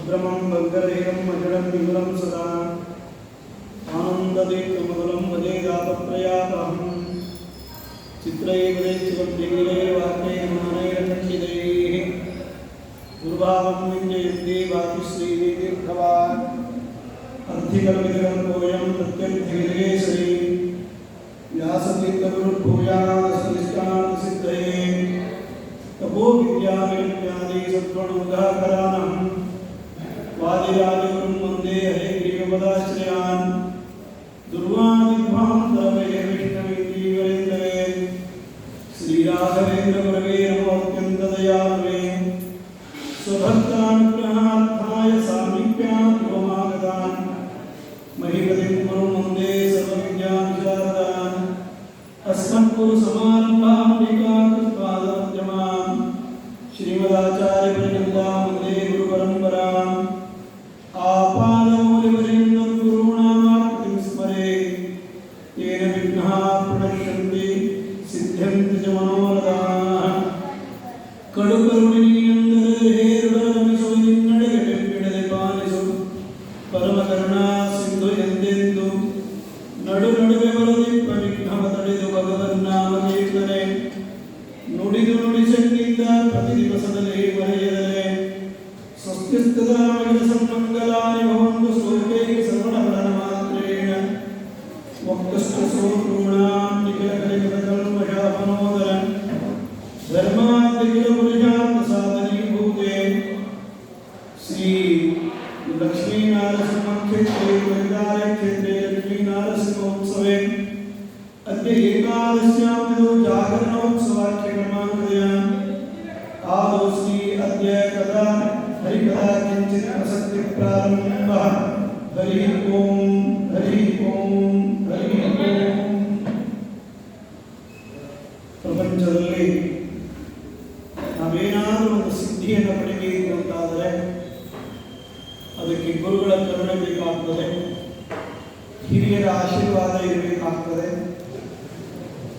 रुद्रमं भद्रदेहम् अजडं विमलं सदा आनन्ददीप्तमगलं वदे दापत्रयापहं चित्रैवदे शिवप्रिये वाक्ये मानैरखण्डितैः गुरुभावं विञ्जयन्ति वातिश्रीतीर्थवान् अर्थिकल्पितकल्पोऽयं प्रत्यर्थिविजयेश्वरी व्यासतीर्थगुरुभूयासनिष्ठानसिद्धये तपो विद्यामेत्यादि सत्त्वणोदाहरानं वादिराजगुरुं वन्दे हरिग्रीवपदाश्रयान् दुर्वादिध्वान्तरवये विष्णुविन्दीवरेन्दवे श्रीराघवेन्द्रगुरवे नमो अत्यन्तदयालवे स्वभक्तानुग्रहार्थाय सामीप्यान् व्योमागतान् महीपतिं गुरुं वन्दे सर्वविद्याविशारदान् अस्मत्कुरुसमारम्भां टीकाकृत्पादमध्यमां श्रीमदाचार्यपर्यन्तां वन्दे गुरुपरम्पराम् आपादमौलिपर्यन्तं गुरूणामाकृतिं स्मरेत् येन विघ्नाः प्रणश्यन्ति सिद्ध्यन्ति च मनोरथाः कडुकरुणिनियन्दरे हेरुडरमिसो निन्नडगट्टिडದೆ ಪಾಲಿಸು ಪರಮಕರುಣಾ ಸಿಂಧು ಎಂದೆಂದು ನಡು ನಡುವೆ ಬರದಿಪ್ಪ ವಿಘ್ನವ ತಡೆದು ಭಗವನ್ನಾಮ ಕೀರ್ತನೆ ನುಡಿದು ನುಡಿಸನ್ನಿಂದ ಪ್ರತಿ ದಿವಸದಲ್ಲಿ ಬರೆಯದರೆ ಸ್ವಸ್ತಿಸ್ತದ ಮಗನ ಸನ್ಮಂಗಲಾನಿ ಭವಂತು ಶ್ಲೋಕೈಕ ಸರ್ವಣಪಠನ ಮಾತ್ರೇಣ ವಕ್ತಸ್ಥ ಸೋತೃಣಾಂ ನಿಖಿಲ ಕಲಿಕಲ್ಮಷಾಪನೋದರ ಧರ್ಮಾಧಿಕಿಲ ಪುರುಷಾರ್ಥ ಸಾಧನೀಭೂತೆ ಶ್ರೀ लक्ष्मीनारसिंहक्षेत्रे वैदार्यक्षेत्रे लक्ष्मीनारसिंहोत्सवे अद्य एकादश्यां तिथौ जागरणोत्सवाख्यक्रमाङ्कया आदौ श्री अद्य कदा हरिकथा किञ्चित् प्रसक्तिप्रारम्भः हरिः ओं हरिः ओं हरिः ओं ಪ್ರಪಂಚದಲ್ಲಿ ನಾವೇನಾದರೂ ಒಂದು ಸಿದ್ಧಿಯನ್ನು ಪಡೆಯಬೇಕು ಅಂತಾದರೆ ಅದಕ್ಕೆ ಗುರುಗಳ ಕರುಣೆ ಬೇಕಾಗ್ತದೆ, ಹಿರಿಯರ ಆಶೀರ್ವಾದ ಇರಬೇಕಾಗ್ತದೆ.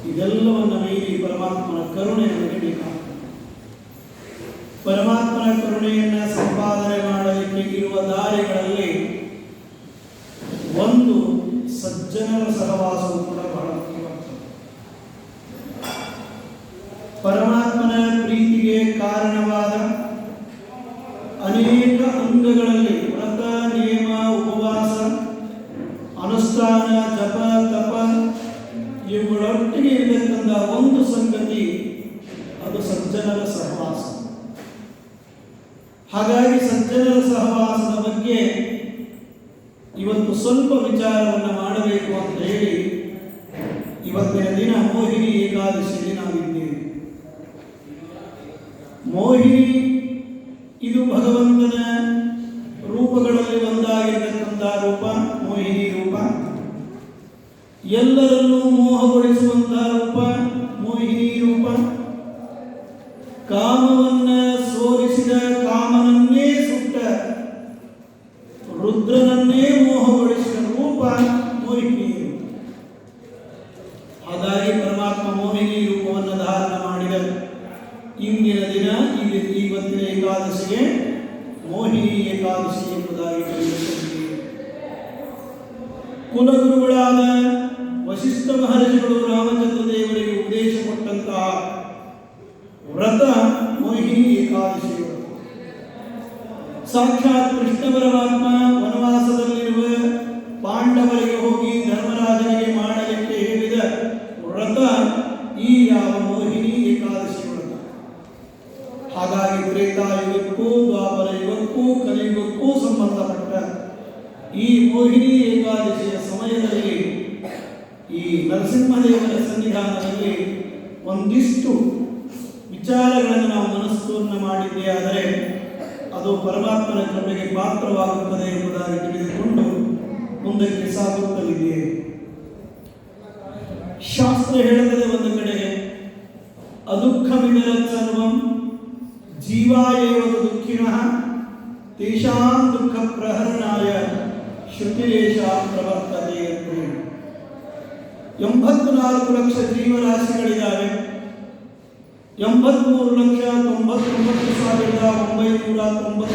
ಇದೆಲ್ಲವನ್ನು ಮೀರಿ ಪರಮಾತ್ಮನ ಕರುಣೆ ನಮಗೆ ಬೇಕಾಗ್ತದೆ. ಪರಮಾತ್ಮನ ಕರುಣೆಯನ್ನು ಸಂಪಾದನೆ ಮಾಡಲಿಕ್ಕೆ ಇರುವ ದಾರಿಗಳಲ್ಲಿ ಒಂದು ಸಜ್ಜನರ ಸಹವಾಸವು ಕೂಡ ಬಹಳ ಮುಖ್ಯವಾಗ್ತದೆ. ಪರಮಾತ್ಮನ ಪ್ರೀತಿಗೆ ಕಾರಣವಾದ ಅನೇಕ ಅಂಗಗಳಲ್ಲಿ ವ್ರತ, ನಿಯಮ, ಉಪವಾಸ, ಅನುಷ್ಠಾನ, ಜಪ, ತಪ ಇವುಗಳೊಟ್ಟಿಗೆ ಇರತಕ್ಕಂಥ ಒಂದು ಸಂಗತಿ ಅದು ಸಜ್ಜನರ ಸಹವಾಸ. ಹಾಗಾಗಿ ಸಜ್ಜನರ ಸಹವಾಸದ ಬಗ್ಗೆ ಇವತ್ತು ಸ್ವಲ್ಪ ವಿಚಾರವನ್ನು ಮಾಡಬೇಕು ಅಂತ ಹೇಳಿ ಇವತ್ತಿನ ದಿನ ಮೋಹಿನಿ ಏಕಾದಶಿಯಲ್ಲಿ ನಾವಿದ್ದೇವೆ. ಮೋಹಿನಿ ಇದು ಭಗವಂತನ ರೂಪಗಳಲ್ಲಿ ಒಂದಾಗಿರತಕ್ಕಂಥ ರೂಪ, ಮೋಹಿನಿ ರೂಪ. ಎಲ್ಲರನ್ನೂ ಮೋಹಗೊಳಿಸುವಂತಹ ರೂಪ, ಮೋಹಿನಿ ರೂಪ. ಕಾಮವನ್ನ ಸೋಲಿಸಿದ, ಕಾಮನನ್ನೇ ಸುಟ್ಟ, ರುದ್ರನನ್ನೇ ಮೋಹಗೊಳಿಸಿದ ರೂಪ ಮೋಹಿನಿ ರೂಪ. ಹಾಗಾಗಿ ಪರಮಾತ್ಮ ಮೋಹಿನಿ ರೂಪವನ್ನು ಧಾರಣ ಮಾಡಿದ ಇಂದಿನ ದಿನ ಇವತ್ತಿನ ಏಕಾದಶಿಗೆ ಮೋಹಿನಿ ಏಕಾದಶಿ ಎಂಬುದಾಗಿ ಕರೆಯುತ್ತಿದ್ದೇವೆ. ಕುಲಗುರುಗಳಾದ ವಸಿಷ್ಠ ಮಹರ್ಷಿಗಳು ರಾಮಚಂದ್ರ ದೇವರಿಗೆ ಉಪದೇಶ ಕೊಟ್ಟಂತಹ ವ್ರತ ಮೋಹಿನಿ ಏಕಾದಶಿ. ಸಾಕ್ಷಾತ್ ಕೃಷ್ಣ ಪರಮಾತ್ಮ ವನವಾಸದಲ್ಲಿರುವ ಪಾಂಡವರಿಗೆ ಹೋಗಿ ಧರ್ಮರಾಜನಿಗೆ ಮಾಡಲಿಕ್ಕೆ ಹೇಳಿದ ವ್ರತ ಈ ಯಾವ ಮೋಹಿನಿ ಏಕಾದಶಿ ವ್ರತ. ಹಾಗಾಗಿ ತ್ರೇತಾಯುಗಕ್ಕೂ ದ್ವಾಪರ ಯುಗಕ್ಕೂ ಕಲಿಯುಗಕ್ಕೂ ಸಂಬಂಧಪಟ್ಟ ಈ ಮೋಹಿನಿ ಏಕಾದಶಿಯ ಸಮಯದಲ್ಲಿ ಈ ನರಸಿಂಹದೇವರ ಸನ್ನಿಧಾನದಲ್ಲಿ ಒಂದಿಷ್ಟು ವಿಚಾರಗಳನ್ನು ನಾವು ಮನಸ್ಸನ್ನ ಮಾಡಿದ್ದೇ ಆದರೆ ಅದು ಪರಮಾತ್ಮನ ಕೃಪೆಗೆ ಪಾತ್ರವಾಗುತ್ತದೆ ಎಂಬುದಾಗಿ ತಿಳಿದುಕೊಂಡು ಮುಂದಕ್ಕೆ ಸಾಗುತ್ತಲಿದ್ದೇವೆ. ಶಾಸ್ತ್ರ ಹೇಳುತ್ತದೆ ಒಂದು ಕಡೆಗೆ ಅದುಃಖಮಿದರ ಸರ್ವಂ ಜೀವಾಯೇವ ದುಃಖಿನಃ ತೇಷಾಂ ದುಃಖ ಪ್ರಹರಣಾಯ ಶ್ರುತಿರೇಷಾಂ ಪ್ರವರ್ತತೆ ಅಂತ. 84 ಲಕ್ಷ ಜೀವರಾಶಿಗಳಿದ್ದಾವೆ. 83,99,990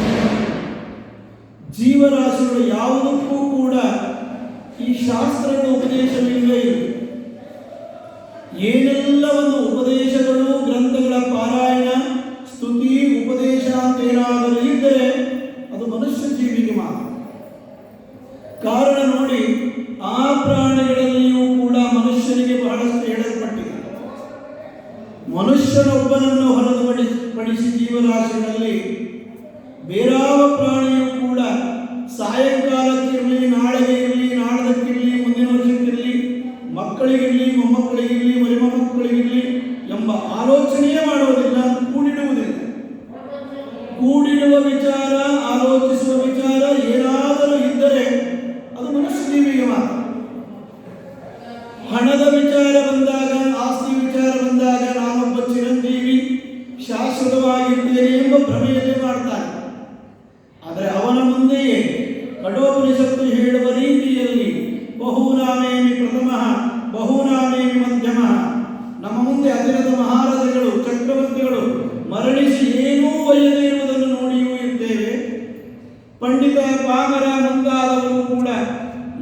ಜೀವರಾಶಿಗಳು ಯಾವುದಕ್ಕೂ ಕೂಡ ಈ ಶಾಸ್ತ್ರಗಳ ಉಪದೇಶವಿಲ್ಲವೇ ಇಲ್ಲ. ಏನೆಲ್ಲ ಒಂದು ಉಪದೇಶಗಳು, ಗ್ರಂಥಗಳ ಪಾರಾಯಣ, ಸ್ತುತಿ, ಉಪದೇಶ ಅಂತೇನಾದರೂ ಇದ್ದರೆ ಅದು ಮನುಷ್ಯ ಜೀವಿಗೆ ಮಾತ್ರ. ಕಾರಣ ನೋಡಿ, ಆ ಪ್ರಾಣಿಗಳಲ್ಲಿಯೂ ಕೂಡ ಮನುಷ್ಯನಿಗೆ ಬಹಳಷ್ಟು ಹೇಳಲ್ಪಟ್ಟಿದೆ. ಮನುಷ್ಯನೊಬ್ಬನನ್ನು ಹೊರತುಪಡಿಸಿ ಜೀವರಾಶಿಗಳಲ್ಲಿ ಬೇರಾವ ಪ್ರಾಣಿಯೂ ಕೂಡ ಸಾಯಂಕಾಲಕ್ಕಿರಲಿ, ನಾಳೆಗೆ ಇರಲಿ, ನಾಡದಕ್ಕಿರಲಿ, ಮುಂದಿನ ವರ್ಷಕ್ಕಿರಲಿ, ಮಕ್ಕಳಿಗಿರಲಿ, ಮೊಮ್ಮಕ್ಕಳಿಗಿರಲಿ, ಮರಿಮೊಮ್ಮಕ್ಕಳಿಗಿರಲಿ ಎಂಬ ಆಲೋಚನೆಯೇ ಮಾಡುವುದಿಲ್ಲ, ಕೂಡಿಡುವುದಿಲ್ಲ. ಕೂಡಿಡುವ ವಿಚಾರ, ಆಲೋಚಿಸುವ ವಿಚಾರ ಏನಾದರೂ ಇದ್ದರೆ ಅದು ಮನುಷ್ಯ ಜೀವಿಗೆ ಮಾತ್ರ. ಹಣದ ವಿಚಾರ ಬಂದಾಗ, ಆಸ್ತಿ ವಿಚಾರ ಬಂದಾಗ ನಾನೊಬ್ಬ ಚಿರಂಜೀವಿ ಶಾಶ್ವತವಾಗಿರ್ತೇನೆ ಎಂಬ ಭ್ರಮೆಯನ್ನೇ ಮಾಡ್ತಾನೆ. ಆದರೆ ಅವನ ಮುಂದೆಯೇ ಕಠೋಪನಿಷತ್ತು ಹೇಳುವ ರೀತಿಯಲ್ಲಿ ಬಹುನಾಮೇಮಿ ಪ್ರಥಮ, ಬಹುನಾಮೇಮಿ ಮಧ್ಯಮ, ನಮ್ಮ ಮುಂದೆ ಅತಿರಥ ಮಹಾರಾಜಗಳು, ಚಕ್ರವರ್ತಿಗಳು ಮರಣಿಸಿ ಏನೂ ಒಯ್ಯದೇ ಇರುವುದನ್ನು ನೋಡಿಯೂ ಇದ್ದೇವೆ. ಪಂಡಿತ ಪಾಮರ ಮುಂತಾದವರು ಕೂಡ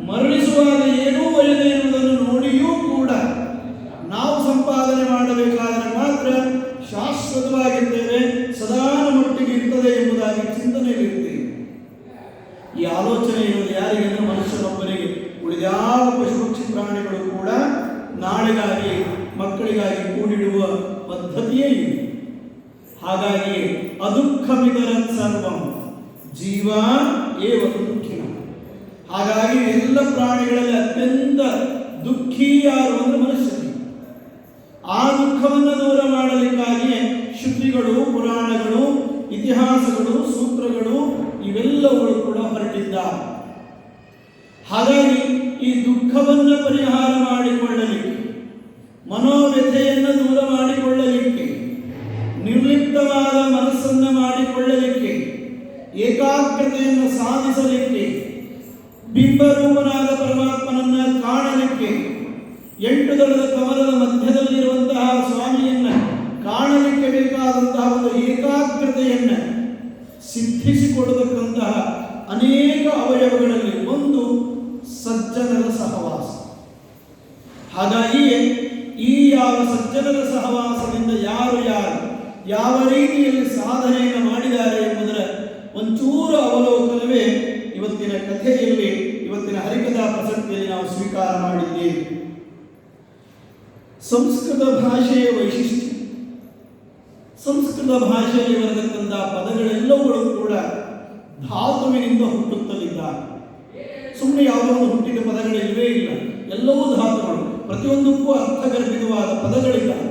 ಮರಣಿಸುವಾಗ ಏನೂ ಒಯ್ಯದೇ ಇರುವುದನ್ನು ನೋಡಿಯೂ ಕೂಡ ನಾವು ಸಂಪಾದನೆ ಮಾಡಬೇಕಾದರೆ ಮಾತ್ರ ಶಾಶ್ವತವಾಗಿದ್ದೇವೆ, ಸದಾ ಮಟ್ಟಿಗೆ ಇರ್ತದೆ ಎಂಬುದಾಗಿ ಚಿಂತನೆಯಲ್ಲಿರ್ತೇವೆ. ಈ ಆಲೋಚನೆ ಇರುವುದು ಯಾರಿಗೆ ಅಂದರೆ ಮನುಷ್ಯನೊಬ್ಬನಿಗೆ. ಉಳಿದ್ಯಾವ ಪಶು ಪಕ್ಷಿ ಪ್ರಾಣಿಗಳು ಕೂಡ ನಾಳೆಗಾಗಿ, ಮಕ್ಕಳಿಗಾಗಿ ಕೂಡಿಡುವ ಪದ್ಧತಿಯೇ ಇದೆ. ಹಾಗಾಗಿ ಅದುಃಖಮಿತರ ಸರ್ವಂ ಜೀವ ಏವ ದುಃಖಿನ. ಹಾಗಾಗಿ ಎಲ್ಲ ಪ್ರಾಣಿಗಳಲ್ಲಿ ಅತ್ಯಂತ ದುಃಖಿ ಯಾರು ಅಂದರೆ ಮನುಷ್ಯ. ಆ ದುಃಖವನ್ನು ದೂರ ಮಾಡಲಿಕ್ಕಾಗಿಯೇ ಶ್ರುತಿಗಳು, ಪುರಾಣಗಳು, ಇತಿಹಾಸಗಳು, ಸೂತ್ರಗಳು ಇವೆಲ್ಲವುಗಳು ಕೂಡ ಹೊರಟಿದ್ದಾರೆ. ಹಾಗಾಗಿ ಈ ದುಃಖವನ್ನು ಪರಿಹಾರ ಮಾಡಿಕೊಳ್ಳಲಿಕ್ಕೆ, ಮನೋವ್ಯಥೆಯನ್ನು ದೂರ ಮಾಡಿಕೊಳ್ಳಲಿಕ್ಕೆ, ನಿರ್ಲಿಪ್ತವಾದ ಮನಸ್ಸನ್ನು ಮಾಡಿಕೊಳ್ಳಲಿಕ್ಕೆ, ಏಕಾಗ್ರತೆಯನ್ನು ಸಾಧಿಸಲಿಕ್ಕೆ, ಬಿಂಬರೂಪನಾದ ಪರಮಾತ್ಮನನ್ನು ಕಾಣಲಿಕ್ಕೆ, 8 ದಳದ ಕಮಲದ ಮಧ್ಯದಲ್ಲಿರುವಂತಹ ಸ್ವಾಮಿಯನ್ನು ಕಾಣಲಿಕ್ಕೆ ಬೇಕಾದಂತಹ ಒಂದು ಏಕಾಗ್ರತೆಯನ್ನು ಸಿದ್ಧಿಸಿಕೊಡತಕ್ಕಂತಹ ಅನೇಕ ಅವಯವಗಳಲ್ಲಿ ಒಂದು ಸಜ್ಜನರ ಸಹವಾಸ. ಹಾಗಾಗಿಯೇ ಈ ಯಾವ ಸಜ್ಜನರ ಸಹವಾಸದಿಂದ ಯಾರು ಯಾವ ರೀತಿಯಲ್ಲಿ ಸಾಧನೆಯನ್ನು ಮಾಡಿದ್ದಾರೆ ಎಂಬುದರ ಒಂಚೂರು ಅವಲೋಕನವೇ ಇವತ್ತಿನ ಕಥೆಯಲ್ಲಿ, ಇವತ್ತಿನ ಹರಿಕಥಾ ಪ್ರಸಕ್ತಿಯಲ್ಲಿ ನಾವು ಸ್ವೀಕಾರ ಮಾಡಿದ್ದೇವೆ. ಸಂಸ್ಕೃತ ಭಾಷೆಯ ವೈಶಿಷ್ಟ್ಯ, ಸಂಸ್ಕೃತ ಭಾಷೆಯಲ್ಲಿ ಬರತಕ್ಕಂತಹ ಪದಗಳೆಲ್ಲವುಗಳು ಕೂಡ ಧಾತುವಿನಿಂದ ಹುಟ್ಟುತ್ತಲಿದ್ದಾರೆ. ಸುಮ್ಮನೆ ಯಾವುದೋ ಒಂದು ಹುಟ್ಟಿದ ಪದಗಳಿಲ್ಲವೇ ಇಲ್ಲ, ಎಲ್ಲವೂ ಧಾತುಗಳು. ಪ್ರತಿಯೊಂದಕ್ಕೂ ಅರ್ಥಗರ್ಭಿತವಾದ ಪದಗಳಿದ್ದಾವೆ.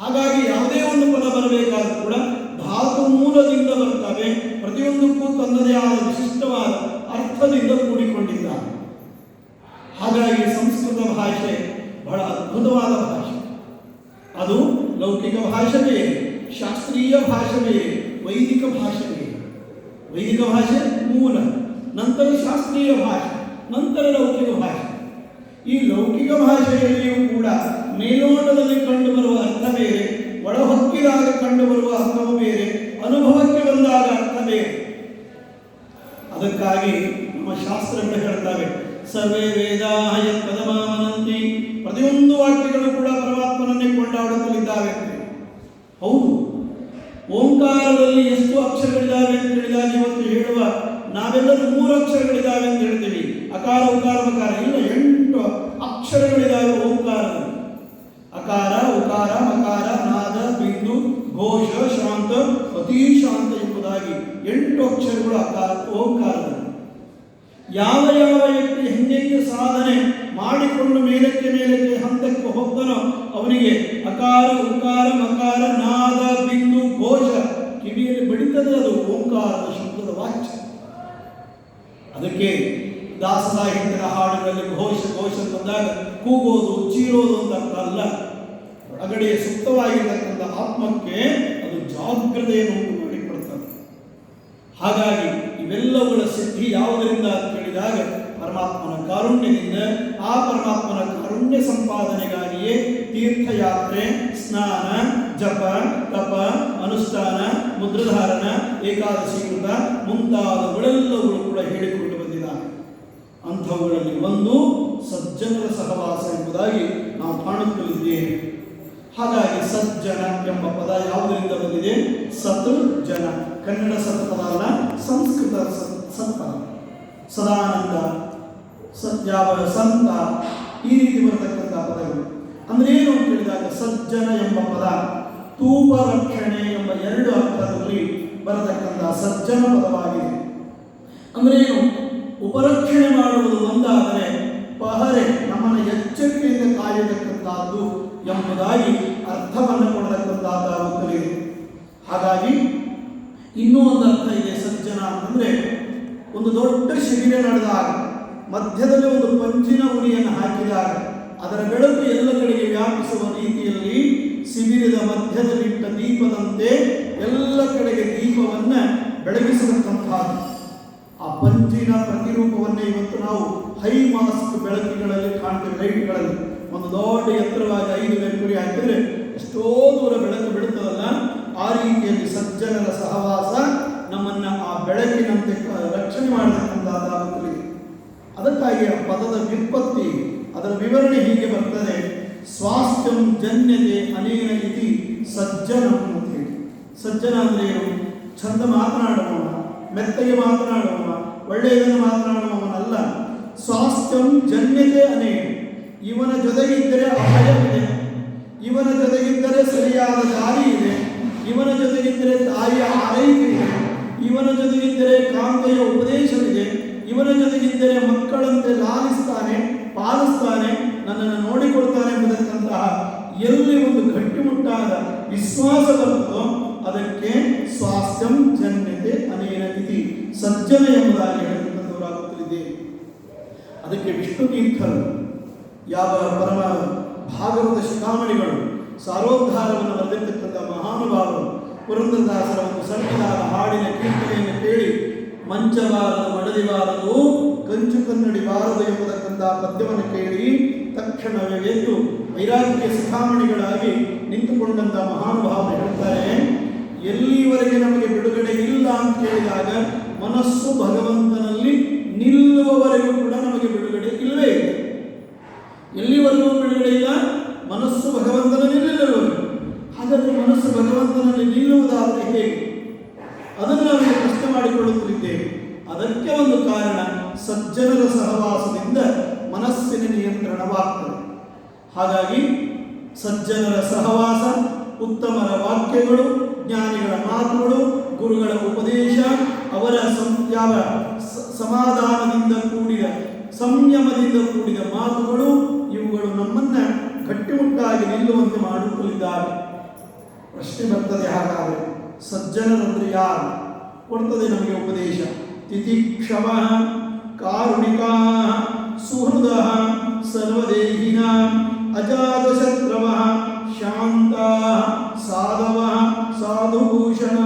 ಹಾಗಾಗಿ ಯಾವುದೇ ಒಂದು ಪದ ಬರಬೇಕಾದ್ರೂ ಕೂಡ ಧಾತು ಮೂಲದಿಂದ ಬರ್ತವೆ. ಪ್ರತಿಯೊಂದಕ್ಕೂ ತನ್ನದೇ ಆದ ವಿಶಿಷ್ಟವಾದ ಅರ್ಥದಿಂದ ಕೂಡಿಕೊಂಡಿದ್ದಾರೆ. ಹಾಗಾಗಿ ಸಂಸ್ಕೃತ ಭಾಷೆ ಬಹಳ ಅದ್ಭುತವಾದ ಭಾಷೆ. ಅದು ಲೌಕಿಕ ಭಾಷೆ ಬೇರೆ, ಶಾಸ್ತ್ರೀಯ ಭಾಷೆ ಬೇರೆ, ವೈದಿಕ ಭಾಷೆ ಬೇರೆ. ವೈದಿಕ ಭಾಷೆ ಮೂಲ, ನಂತರ ಶಾಸ್ತ್ರೀಯ ಭಾಷೆ, ನಂತರ ಲೌಕಿಕ ಭಾಷೆ. ಈ ಲೌಕಿಕ ಭಾಷೆಯಲ್ಲಿಯೂ ಕೂಡ ಮೇಲೋಟದಲ್ಲಿ ಕಂಡುಬರುವ ಅರ್ಥ ಬೇರೆ, ಒಳಹೊಕ್ಕಿದಾಗ ಕಂಡುಬರುವ ಅರ್ಥವೂ ಬೇರೆ, ಅನುಭವಕ್ಕೆ ಬಂದಾಗ ಅರ್ಥ ಬೇರೆ. ಅದಕ್ಕಾಗಿ ನಮ್ಮ ಶಾಸ್ತ್ರಗಳು ಹೇಳ್ತವೆ, ಸರ್ವೇ ವೇದಾಃ ಯತ್ ಪದಮಾಮನಂತಿ. ಪ್ರತಿಯೊಂದು ವಾಕ್ಯಗಳು ಕೂಡ ಪರಮಾತ್ಮನನ್ನೇ ಕೊಂಡಾಡುತ್ತಲಿದ್ದಾವೆ. ಹೌದು, ಓಂಕಾರದಲ್ಲಿ ಎಷ್ಟು ಅಕ್ಷರಗಳಿದ್ದಾವೆ ಅಂತ ಹೇಳಿದಾಗ ಇವತ್ತು ಹೇಳುವ ನಾವೆಲ್ಲರೂ 3 ಅಕ್ಷರಗಳಿದ್ದಾವೆ ಅಂತ ಹೇಳ್ತೀವಿ. ಅಕಾರ, ಉಕಾರ, ಮಕಾರ. ಇಲ್ಲ, 8 ಅಕ್ಷರಗಳಿದ್ದಾವೆ ಓಂಕಾರದಲ್ಲಿ. ಅಕಾರ, ಉಕಾರ, ಮಕಾರ, ನಾದ, ಬಿಂದು, ಘೋಷ, ಶಾಂತ, ಅತಿ ಶಾಂತ ಎಂಬುದಾಗಿ 8 ಅಕ್ಷರಗಳು ಓಂಕಾರದಲ್ಲಿ. ಯಾವ ವ್ಯಕ್ತಿ ಹೆಂಗೆ ಸಾಧನೆ ಮಾಡಿಕೊಂಡು ಮೇಲಕ್ಕೆ ಹಂತಕ್ಕೆ ಹೋಗ್ತಾನೋ ಅವನಿಗೆ ಅಕಾರ, ಉಕಾರ, ಮಕಾರ, ನಾದ, ಬಿಂದು, ಘೋಷ ಕಿವಿಯಲ್ಲಿ ಬಡಿತದೆ. ಅದು ಓಂಕಾರದ ಶಬ್ದದ ವಾಚ್ಯ. ಅದಕ್ಕೆ ದಾಸ ಸಾಹಿತ್ಯದ ಹಾಡುಗಳಲ್ಲಿ ಘೋಷ ಬಂದಾಗ ಕೂಗೋದು, ಚೀರೋದು ಅಂತ ಅರ್ಥ ಅಲ್ಲ. ಒಳಗಡೆಯ ಸುಪ್ತವಾಗಿರ್ತಕ್ಕಂಥ ಆತ್ಮಕ್ಕೆ ಅದು ಜಾಗ್ರತೆಯನ್ನು ಉಂಟು ಮಾಡಿಕೊಡ್ತದೆ. ಹಾಗಾಗಿ ಇವೆಲ್ಲವುಗಳ ಸಿದ್ಧಿ ಯಾವುದರಿಂದ ಅಂತ ಕೇಳಿದಾಗ ಪರಮಾತ್ಮನ ಕಾರುಣ್ಯದಿಂದ. ಆ ಪರಮಾತ್ಮನ ಕಾರುಣ್ಯ ಸಂಪಾದನೆಗಾಗಿಯೇ ತೀರ್ಥಯಾತ್ರೆ, ಸ್ನಾನ, ಜಪ, ತಪ, ಅನುಷ್ಠಾನ, ಮುದ್ರಧಾರಣ, ಏಕಾದಶಿ ವ್ರತ ಮುಂತಾದವುಗಳೆಲ್ಲವೂ ಕೂಡ ಹೇಳಿಕೊಂಡು ಬಂದಿದ್ದಾರೆ. ಅಂಥವುಗಳಲ್ಲಿ ಒಂದು ಸಜ್ಜನರ ಸಹವಾಸ ಎಂಬುದಾಗಿ ನಾವು ಕಾಣುತ್ತಲಿದ್ದೇವೆ. ಹಾಗಾಗಿ ಸಜ್ಜನ ಎಂಬ ಪದ ಯಾವುದರಿಂದ ಬಂದಿದೆ? ಸತ್ ಜನ. ಕನ್ನಡ ಸತ್ಪದ ಅಲ್ಲ, ಸಂಸ್ಕೃತ ಸತ್ಪದ. ಸದಾನಂದ, ಸತ್ಯಾವ, ಸಂತ, ಈ ರೀತಿ ಬರತಕ್ಕಂಥ ಪದಗಳು. ಅಂದ್ರೆ ಏನು ಅಂತ ಹೇಳಿದಾಗ, ಸಜ್ಜನ ಎಂಬ ಪದ ತೂಪ ರಕ್ಷಣೆ ಎಂಬ ಎರಡು ಅರ್ಥದಲ್ಲಿ ಬರತಕ್ಕಂಥ ಸಜ್ಜನ ಪದವಾಗಿದೆ. ಅಂದ್ರೆ ಏನು? ಉಪರಕ್ಷಣೆ ಮಾಡುವುದು ಒಂದಾದರೆ ಪಹರೆ ನಮ್ಮನ್ನು ಎಚ್ಚರಿಕೆಯಿಂದ ಕಾಯತಕ್ಕಂಥದ್ದು ಎಂಬುದಾಗಿ ಅರ್ಥವನ್ನು ಕೊಡತಕ್ಕಂಥದ್ದಾಗುತ್ತಲಿದೆ. ಹಾಗಾಗಿ ಇನ್ನೂ ಒಂದು ಅರ್ಥ ಇದೆ. ಸಜ್ಜನ ಅಂತಂದ್ರೆ ಒಂದು ದೊಡ್ಡ ಶಿಬಿರ ನಡೆದಾಗ ಮಧ್ಯದಲ್ಲಿ ಒಂದು ಪಂಚಿನ ಉರಿಯನ್ನು ಹಾಕಿದಾಗ ಅದರ ಬೆಳಕು ಎಲ್ಲ ಕಡೆಗೆ ವ್ಯಾಪಿಸುವ ರೀತಿಯಲ್ಲಿ ಶಿಬಿರದ ಮಧ್ಯದಲ್ಲಿಟ್ಟ ದೀಪದಂತೆ ಎಲ್ಲ ಕಡೆಗೆ ದೀಪವನ್ನು ಬೆಳಗಿಸತಕ್ಕಂಥದ್ದು. ಆ ಪಂಚಿನ ಪ್ರತಿರೂಪವನ್ನೇ ಇವತ್ತು ನಾವು ಹೈ ಮಾಸ್ಕ್ ಬೆಳಕಿಗಳಲ್ಲಿ ಕಾಣ್ತೇವೆ. ಲೈಟ್ಗಳಲ್ಲಿ ಒಂದು ದೊಡ್ಡ ಎತ್ತರವಾಗಿ 5 ಮೆರ್ಕುರಿ ಹಾಕಿದ್ರೆ ಎಷ್ಟೋ ದೂರ ಬೆಳಕು ಬಿಡುತ್ತದಲ್ಲ, ಆ ರೀತಿಯಲ್ಲಿ ಸಜ್ಜನರ ಸಹವಾಸ ನಮ್ಮನ್ನು ಆ ಬೆಳಕಿನಂತೆ ರಕ್ಷಣೆ ಮಾಡತಕ್ಕಂಥದ್ದಾಗುತ್ತದೆ. ಅದಕ್ಕಾಗಿ ಆ ಪದದ ವ್ಯುತ್ಪತ್ತಿ, ಅದರ ವಿವರಣೆ ಹೀಗೆ ಬರ್ತದೆ: ಸ್ವಾಸ್ಥ್ಯಂ ಜನ್ಯತೆ ಅನೇನ ಇತಿ ಸಜ್ಜನಂ ಅಂತ ಹೇಳಿ. ಸಜ್ಜನ ಅಂದರೆ ಏನು? ಚಂದ ಮಾತನಾಡುವವನ, ಮೆತ್ತಗೆ ಮಾತನಾಡುವವನ, ಒಳ್ಳೆಯದನ್ನು ಮಾತನಾಡುವವನಲ್ಲ. ಸ್ವಾಸ್ಥ್ಯಂ ಜನ್ಯತೆ ಅನೇನ. ಇವನ ಜೊತೆಗಿದ್ದರೆ ಅಭಯವಿದೆ, ಇವನ ಜೊತೆಗಿದ್ದರೆ ಸರಿಯಾದ ದಾರಿ ಇದೆ, ಇವನ ಜೊತೆಗಿದ್ದರೆ ತಾಯಿಯ ಆರೈಕೆ ಇದೆ, ಇವನ ಜೊತೆಗಿದ್ದರೆ ಕಾಂತೆಯ ಉಪದೇಶವಿದೆ, ಇವನ ಜೊತೆಗಿದ್ದರೆ ಮಕ್ಕಳಂತೆ ಲಾಲಿಸ್ತಾನೆ, ಪಾಲಿಸ್ತಾನೆ, ನನ್ನನ್ನು ನೋಡಿಕೊಳ್ತಾನೆ ಎಂಬುದಕ್ಕಂತಹ ಎಲ್ಲಿ ಒಂದು ಗಟ್ಟಿಮುಟ್ಟಾದ ವಿಶ್ವಾಸ ಬರುತ್ತದೋ ಅದಕ್ಕೆ ಸ್ವಾಸ್ಥ್ಯಂ ಜನ್ಯತೆ ಅನೇನ ಇತಿ ಸಜ್ಜನ ಎಂಬುದಾಗಿ ಹೇಳತಕ್ಕಂಥವರಾಗುತ್ತಲಿದೆ. ಅದಕ್ಕೆ ವಿಷ್ಣು ತೀರ್ಥರು, ಯಾವ ಪರಮ ಭಾಗವತ ಶಿಖಾಮಣಿಗಳು, ಸಾರೋದ್ಧಾರವನ್ನು ಬರೆದಿರ್ತಕ್ಕಂಥ ಮಹಾನುಭಾವರು, ಪುರಂದರದಾಸರ ಒಂದು ಸಣ್ಣದಾದ ಹಾಡಿನ ಕೀರ್ತನೆಯನ್ನು ಕೇಳಿ ಮಂಚಬಾರದು ಮಡದಿಬಾರದು ಕಂಚು ಕನ್ನಡಿಬಾರದು ಎಂಬುದಕ್ಕಂಥ ಪದ್ಯವನ್ನು ಕೇಳಿ ತಕ್ಷಣವೇ ಎದ್ದು ವೈರಾಗ್ಯ ಶಿಖಾಮಣಿಗಳಾಗಿ ನಿಂತುಕೊಂಡಂಥ ಮಹಾನುಭಾವರು ಹೇಳ್ತಾರೆ, ಎಲ್ಲಿವರೆಗೆ ನಮಗೆ ಬಿಡುಗಡೆ ಇಲ್ಲ ಅಂತ ಕೇಳಿದಾಗ ಮನಸ್ಸು ಭಗವಂತನಲ್ಲಿ ನಿಲ್ಲುವವರೆಗೂ ಕೂಡ ನಮಗೆ ಬಿಡುಗಡೆ ಇಲ್ಲವೇ ಇಲ್ಲ. ಎಲ್ಲಿವರೆಗೂ ಬಿಡುಗಡೆ ಇಲ್ಲ? ಮನಸ್ಸು ಭಗವಂತನಲ್ಲಿ ನಿಲ್ಲುವವರೆಗೂ. ಹಾಗಾದರೆ ಮನಸ್ಸು ಭಗವಂತನಲ್ಲಿ ನಿಲ್ಲುವುದಾದರೆ ಹೇಗೆ? ಅದನ್ನು ನಾವು ಪ್ರಶ್ನೆ ಮಾಡಿಕೊಳ್ಳುತ್ತಿದ್ದೇವೆ. ಅದಕ್ಕೆ ಒಂದು ಕಾರಣ, ಸಜ್ಜನರ ಸಹವಾಸದಿಂದ ಮನಸ್ಸಿನ ನಿಯಂತ್ರಣವಾಗ್ತದೆ. ಹಾಗಾಗಿ ಸಜ್ಜನರ ಸಹವಾಸ, ಉತ್ತಮರ ವಾಕ್ಯಗಳು, ಜ್ಞಾನಿಗಳ ಮಾತುಗಳು, ಗುರುಗಳ ಉಪದೇಶ, ಅವರ ಯಾವ ಸಮಾಧಾನದಿಂದ ಕೂಡಿದ, ಸಂಯಮದಿಂದ ಕೂಡಿದ ಮಾತುಗಳು, ಇವುಗಳು ನಮ್ಮನ್ನು ಗಟ್ಟಿಮುಟ್ಟಾಗಿ ನಿಲ್ಲುವಂತೆ ಮಾಡುತ್ತಲಿದ್ದಾರೆ. ಪ್ರಶ್ನೆ ಬರ್ತದೆ, ಹಾಗಾದರೆ ಸಜ್ಜನರಂದ್ರೆ ಯಾರು? ಕೊಡ್ತದೆ ನಮಗೆ ಉಪದೇಶ. ತಿತಿಕ್ಷವ ಕಾರುಣಿಕಾ ಸುಹೃದ ಸರ್ವದೇಹಿನ ಅಜಾತಶತ್ರವ ಶಾಂತ ಸಾಧವ ಸಾಧುಭೂಷಣ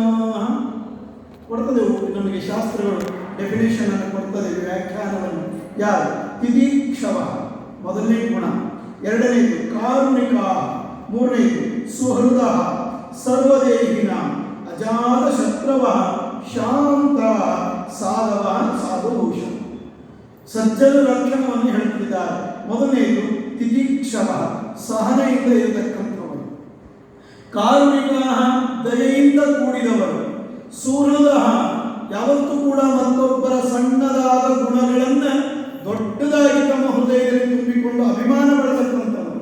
ಕೊಡ್ತದೆ ನಮಗೆ ಶಾಸ್ತ್ರಗಳು. ಡೆಫಿನೇಷನ್ ಅನ್ನು ಕೊಡ್ತದೆ, ವ್ಯಾಖ್ಯಾನವನ್ನು. ಯಾರು? ತಿತಿಕ್ಷವ ಮೊದಲನೇ ಗುಣ, ಎರಡನೇದು ಕಾರುಣಿಕ, ಮೂರನೇದು ಸುಹೃದ ಸರ್ವದೇಹಿನ ಅಜಾತ ಶತ್ರವ ಶಾಂತ ಸಾಧವ ಸಾಧುಭೂಷಣ. ಸಜ್ಜನ ಲಕ್ಷಣವನ್ನು ಹೇಳುತ್ತಿದ್ದಾರೆ. ಮೊದಲನೆಯದು ತಿತಿಕ್ಷವ, ಸಹನೆಯಿಂದ ಇರತಕ್ಕಂಥವರು. ಕಾರುಣಿಕ, ದಯೆಯಿಂದ ಕೂಡಿದವರು. ಸುಹೃದ, ಯಾವತ್ತೂ ಕೂಡ ಮತ್ತೊಬ್ಬರ ಸಣ್ಣದಾದ ಗುಣಗಳನ್ನು ದೊಡ್ಡದಾಗಿ ತಮ್ಮ ಹೃದಯದಲ್ಲಿ ತುಂಬಿಕೊಂಡು ಅಭಿಮಾನ ಪಡೆತಕ್ಕಂಥವರು.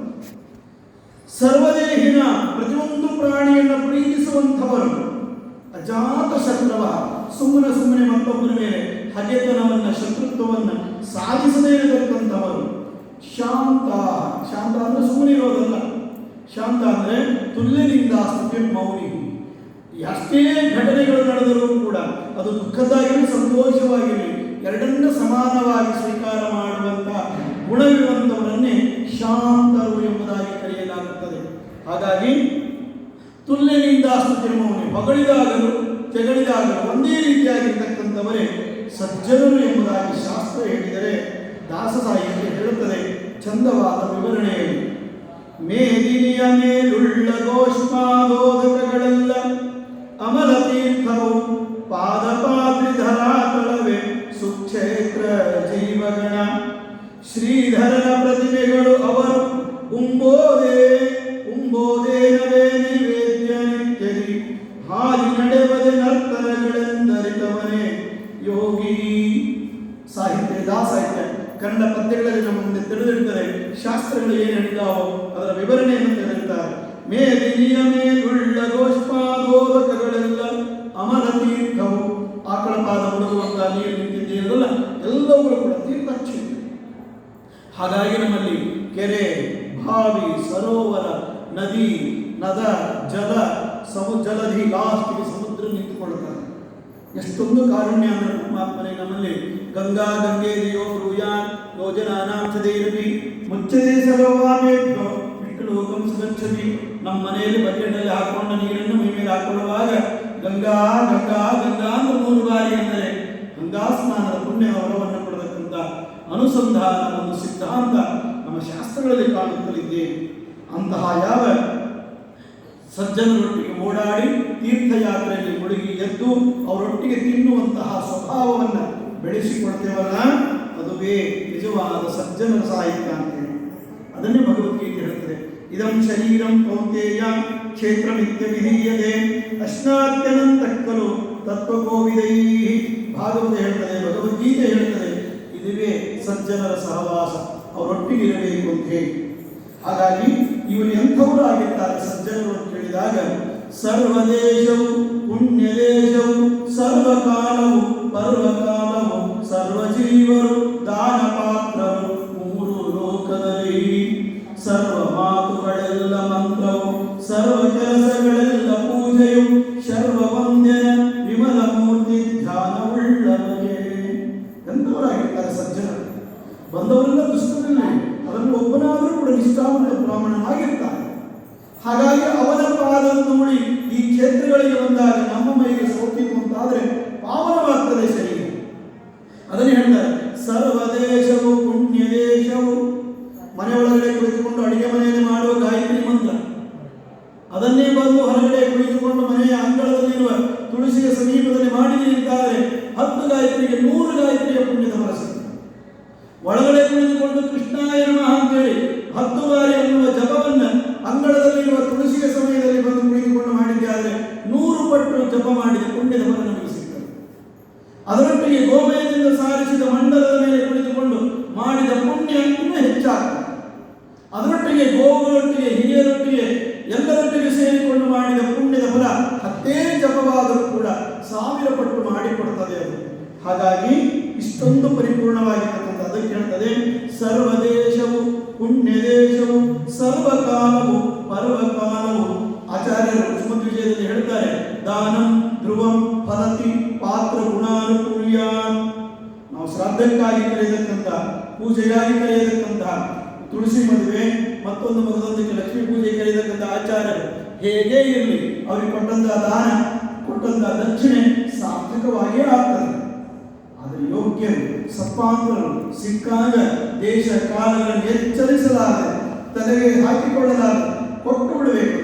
ಸರ್ವದೇಹಿನ, ಪ್ರತಿಯೊಂದು ಪ್ರಾಣಿಯನ್ನು ಪ್ರೀತಿಸುವಂಥವರು. ಅಜಾತ ಶತ್ರವ, ಸುಮ್ಮನೆ ಮತ್ತೊಬ್ಬರ ಮೇಲೆ ಹಗೆತನವನ್ನು, ಶತ್ರುತ್ವವನ್ನು ಸಾಧಿಸದೇ ಇರತಕ್ಕಂಥವರು. ಶಾಂತ, ಶಾಂತ ಅಂದರೆ ಸುಮ್ಮನೆ ಇರೋದಲ್ಲ. ಶಾಂತ ಅಂದರೆ ತುಲ್ಯದಿಂದ ಸ್ತುತಿ ಮೌನಿ. ಎಷ್ಟೇ ಘಟನೆಗಳು ನಡೆದರೂ ಕೂಡ ಅದು ದುಃಖದಾಗಿರಲಿ ಸಂತೋಷವಾಗಿರಲಿ ಎರಡನ್ನ ಸಮಾನವಾಗಿ ಸ್ವೀಕಾರ ಮಾಡುವಂಥ ಗುಣವಿರುವಂಥವರನ್ನೇ ಶಾಂತರು ಎಂಬುದಾಗಿ ಕರೆಯಲಾಗುತ್ತದೆ. ಹಾಗಾಗಿ ತುಲ್ಯನಿಂದ ಸ್ತುತಿ ಮೌನಿ, ಹೊಗಳಿದಾಗಲೂ ತೆಗಳಿದಾಗಲೂ ಒಂದೇ ರೀತಿಯಾಗಿರ್ತಕ್ಕಂಥವರೇ ಸಜ್ಜನರು ಎಂಬುದಾಗಿ ಶಾಸ್ತ್ರ ಹೇಳಿದರೆ ದಾಸ ಸಾಹಿತ್ಯ ಹೇಳುತ್ತದೆ ಚಂದವಾದ ವಿವರಣೆಯಲ್ಲಿ. ಮೇದಿನಿಯ ಮೇಲುಳ್ಳ ಗೋಷ್ಪಾದೋದಕಗಳೆಲ್ಲ ಅಮಲ ತೀರ್ಥವು ಪಾದಪಾತ್ರಿ ಧರಾತಳವೆ ಸುಕ್ಷ ದೇವಗಣ ಶ್ರೀಧರನ ಪ್ರತಿಮೆಗಳು ಅವರು ಉಂಬೋದೇನವೇ ನೈವೇದ್ಯ ನಿತ್ಯದಿ ಹಾದಿ ನಡೆವದೆ ನರ್ತನಗಳೆಂದರಿತವನೇ ಯೋಗಿ. ಸಾಹಿತ್ಯ ಸಾಹಿತ್ಯ ಕನ್ನಡ ಪದ್ಯಗಳಲ್ಲಿ ನಮ್ಮ ಮುಂದೆ ತಿಳಿದಿರ್ತಾರೆ. ಶಾಸ್ತ್ರಗಳು ಏನು ಹೇಳಿದಾವೋ ಅದರ ವಿವರಣೆಯನ್ನು ತಿಳಿದಿರ್ತಾರೆ. ಮೇದಿನಿಯ ಮೇಲುಳ್ಳ ಗೋಷ್ಪಾದೋದಕಗಳೆಲ್ಲ ಅಮರ ತೀರ್ಥವು, ಆಕಳ ಪಾದ ಮುಳುಗುವಂತಹ ನೀರು ನಿಂತಿದೆಯಲ್ಲ ಎಲ್ಲವುಗಳು ಕೂಡ ತೀರ್ಥಕ್ಷೇತ್ರ. ಹಾಗಾಗಿ ನಮ್ಮಲ್ಲಿ ಕೆರೆ, ಬಾವಿ, ಸರೋವರ, ನದಿ, ನದ, ಜಲ, ಜಲಧಿ, ಲಾಸ್ಟಿಗೆ ಸಮುದ್ರ ನಿಂತುಕೊಳ್ಳುತ್ತಾರೆ. ಎಷ್ಟೊಂದು ಕಾರುಣ್ಯ ಅಂದರೆ ಪರಮಾತ್ಮನೇ ನಮ್ಮಲ್ಲಿ. ಗಂಗಾ ಗಂಗೆ ದಿಯೋ ಬ್ರೂಯಾನ್ ಯೋಜನಾನಾಂ ಚದೇರಪಿ ಮುಚ್ಚದೆ ಸರ್ವವಾಮೇಭ್ಯೋ ವಿಷ್ಣುಲೋಕಂ ಸುಗಚ್ಚತಿ. ನಮ್ಮ ಮನೆಯಲ್ಲಿ ಬಕೆಟ್ನಲ್ಲಿ ಹಾಕೊಂಡ ನೀರನ್ನು ಮೈ ಮೇಲೆ ಹಾಕೊಳ್ಳುವಾಗ ಗಂಗಾ ಗಂಗಾ ಗಂಗಾ ಅಂತ 3 ಬಾರಿ ಅಂದರೆ ಗಂಗಾ ಸ್ನಾನದ ಪುಣ್ಯ ಹೊರವನ್ನು ಕೊಡತಕ್ಕಂಥ ಅನುಸಂಧಾನ ಒಂದು ಸಿದ್ಧಾಂತ ನಮ್ಮ ಶಾಸ್ತ್ರಗಳಲ್ಲಿ ಕಾಣುತ್ತಲಿದ್ದೇವೆ. ಅಂತಹ ಯಾವ ಸಜ್ಜನರೊಟ್ಟಿಗೆ ಓಡಾಡಿ ತೀರ್ಥಯಾತ್ರೆಯಲ್ಲಿ ಮುಳುಗಿ ಎದ್ದು ಅವರೊಟ್ಟಿಗೆ ತಿನ್ನುವಂತಹ ಸ್ವಭಾವವನ್ನು ಬೆಳೆಸಿಕೊಡ್ತೇವಲ್ಲ, ಅದುವೇ ನಿಜವಾದ ಸಜ್ಜನರ ಸಾಹಿತ್ಯ ಅಂತೇಳಿ. ಅದನ್ನೇ ಭಗವದ್ಗೀತೆ ಹೇಳ್ತದೆ. ಇದಂ ಶರೀರಂ ಕೌಂತೇಯ ಕ್ಷೇತ್ರಮಿತ್ಯ ವಿಧೀಯತೆ ಅಶ್ನಾತ್ಯನಂತಕ್ಕಲು ತತ್ವಕೋವಿದೈ. ಭಾಗವತ ಹೇಳ್ತದೆ, ಭಗವದ್ಗೀತೆ ಹೇಳ್ತದೆ, ಇದುವೇ ಸಜ್ಜನರ ಸಹವಾಸ, ಅವರೊಟ್ಟಿಗೆ ಇರಬೇಕು ಅಂತ ಹೇಳಿ. ಹಾಗಾಗಿ ಇವರು ಎಂಥವರು ಆಗಿರ್ತಾರೆ ಸಜ್ಜನರು ಅಂತ ಹೇಳಿದಾಗ, ಸರ್ವದೇಶವು ಪುಣ್ಯ ದೇಶವು ಸರ್ವಕಾಲವು ಪರ್ವಕಾಲವು ಸರ್ವಜೀವರು ದಾನ ಪಾತ್ರರು 3 ಲೋಕದಲ್ಲಿ ಸರ್ವ ಮಾತುಗಳೆಲ್ಲ ಮಂತ್ರವು ಸರ್ವ ಕೆಲಸಗಳೆಲ್ಲ ಪೂಜೆಯು ಸರ್ವ ವಂದ್ಯನ ವಿಮಲ ಮೂರ್ತಿ ಧ್ಯಾನವುಳ್ಳವರೇ. ಎಂಥವರಾಗಿರ್ತಾರೆ ಸಜ್ಜನರು. ಬಂದವರೆಲ್ಲ ದುಷ್ಟರಲ್ಲ, ಅದನ್ನು ಒಬ್ಬನಾದರೂ ಕೂಡ ನಿಷ್ಠಾವಂತ ಬ್ರಾಹ್ಮಣನಾಗಿರ್ತಾನೆ. ಹಾಗಾಗಿ ಅವನ ಪಾದವನ್ನು ನೋಡಿ ಈ ಕ್ಷೇತ್ರಗಳಿಗೆ ಬಂದಾಗ ನಮ್ಮ ಮೈಗೆ ಸೋಕಿತು ಅಂತಾದರೆ ಪಾವನವಾಗ್ತದೆ ಶರೀರ. ಅದನ್ನು ಹೇಳ್ತಾರೆ, ಸರ್ವದೇಶವು ಪುಣ್ಯ ದೇಶವು. ಮನೆಯೊಳಗಡೆ ಕುಳಿತುಕೊಂಡು ಅಡಿಗೆ ಮನೆಯಲ್ಲಿ ಮಾಡುವ ಗಾಯತ್ರಿ ಮಂತ್ರ, ಅದನ್ನೇ ಬಂದು ಹೊರಗಡೆ ಕುಳಿತುಕೊಂಡು ಮನೆಯ ಅಂಗಳದಲ್ಲಿರುವ ತುಳಸಿಯ ಸಮೀಪದಲ್ಲಿ ಮಾಡಿದೆ ಅಂತಾದರೆ 10 ಗಾಯತ್ರಿಗೆ 100 ಗಾಯತ್ರಿಯ ಪುಣ್ಯದ ಬರಸಿದೆ. ಒಳಗಡೆ ಕುಳಿತುಕೊಂಡು ಕೃಷ್ಣಾಯ ನಮಃ ಅಂತೇಳಿ 10 ಬಾರಿ ಅನ್ನುವ ಜಪವನ್ನು ಅಂಗಳದಲ್ಲಿರುವ ತುಳಸಿಯ ಸಮಯದಲ್ಲಿ ಬಂದು ಕುಳಿತುಕೊಂಡು ಮಾಡಿದ್ದೆ ಆದರೆ 100 ಪಟ್ಟು ಜಪ ಮಾಡಿದ ಪುಣ್ಯದ ಫಲ ನಮಗೆ ಸಿಗ್ತದೆ. ಅದರೊಟ್ಟಿಗೆ ಗೋಮಯದಿಂದ ಸಾರಿಸಿದ ಮಂಡಲದ ಮೇಲೆ ಕುಳಿತುಕೊಂಡು ಮಾಡಿದ ಪುಣ್ಯ ಇನ್ನೂ ಹೆಚ್ಚಾಗ್ತದೆ. ಅದರೊಟ್ಟಿಗೆ ಗೋವುಗಳೊಟ್ಟಿಗೆ ಹಿರಿಯರೊಟ್ಟಿಗೆ ಎಲ್ಲರೊಟ್ಟಿಗೆ ಸೇರಿಕೊಂಡು ಮಾಡಿದ ಪುಣ್ಯದ ಫಲ 10 ಜಪವಾದರೂ ಕೂಡ 1000 ಪಟ್ಟು ಮಾಡಿಕೊಡ್ತದೆ ಅದು. ಹಾಗಾಗಿ ಇಷ್ಟೊಂದು ಪರಿಪೂರ್ಣವಾಗಿರ್ತಕ್ಕಂಥ ಅದಕ್ಕೆ ಹೇಳ್ತದೆ, ಸರ್ವದೇಶವು ಪುಣ್ಯ ದೇಶವು ಸರ್ವಕಾಲವು ಪರ್ವಕಾಲವು. ಆಚಾರ್ಯರು ಸುಮಧ್ವಿಜಯದಲ್ಲಿ ಹೇಳ್ತಾರೆ, ದಾನಂ ಧ್ರುವಂ ಫಲತಿ ಪಾತ್ರ ಗುಣಾನುಕೂಲ್ಯ. ನಾವು ಶ್ರಾದ್ದಕ್ಕಾಗಿ ಕರೆಯತಕ್ಕಂಥ, ಪೂಜೆಗಾಗಿ ಕರೆಯತಕ್ಕಂಥ ತುಳಸಿ ಮದುವೆ, ಮತ್ತೊಂದು ಮಗದೊಂದಕ್ಕೆ ಲಕ್ಷ್ಮೀ ಪೂಜೆ ಕರೆಯತಕ್ಕಂಥ ಆಚಾರ್ಯರು ಹೇಗೆ ಇರಲಿ, ಅವರಿಗೆ ಕೊಟ್ಟಂತಹ ದಾನ, ಕೊಟ್ಟಂತಹ ದಕ್ಷಿಣೆ ಸಾರ್ಥಕವಾಗಿಯೇ ಆಗ್ತದೆ. ಆದರೆ ಯೋಗ್ಯರು ಸತ್ಪಾಂತರು ಸಿಕ್ಕಾಗ ದೇಶ ಕಾಲಗಳನ್ನು ಎಚ್ಚರಿಸಲಾಗದೆ ತಲೆಗೆ ಹಾಕಿಕೊಳ್ಳಲಾಗದೆ ಕೊಟ್ಟು ಬಿಡಬೇಕು.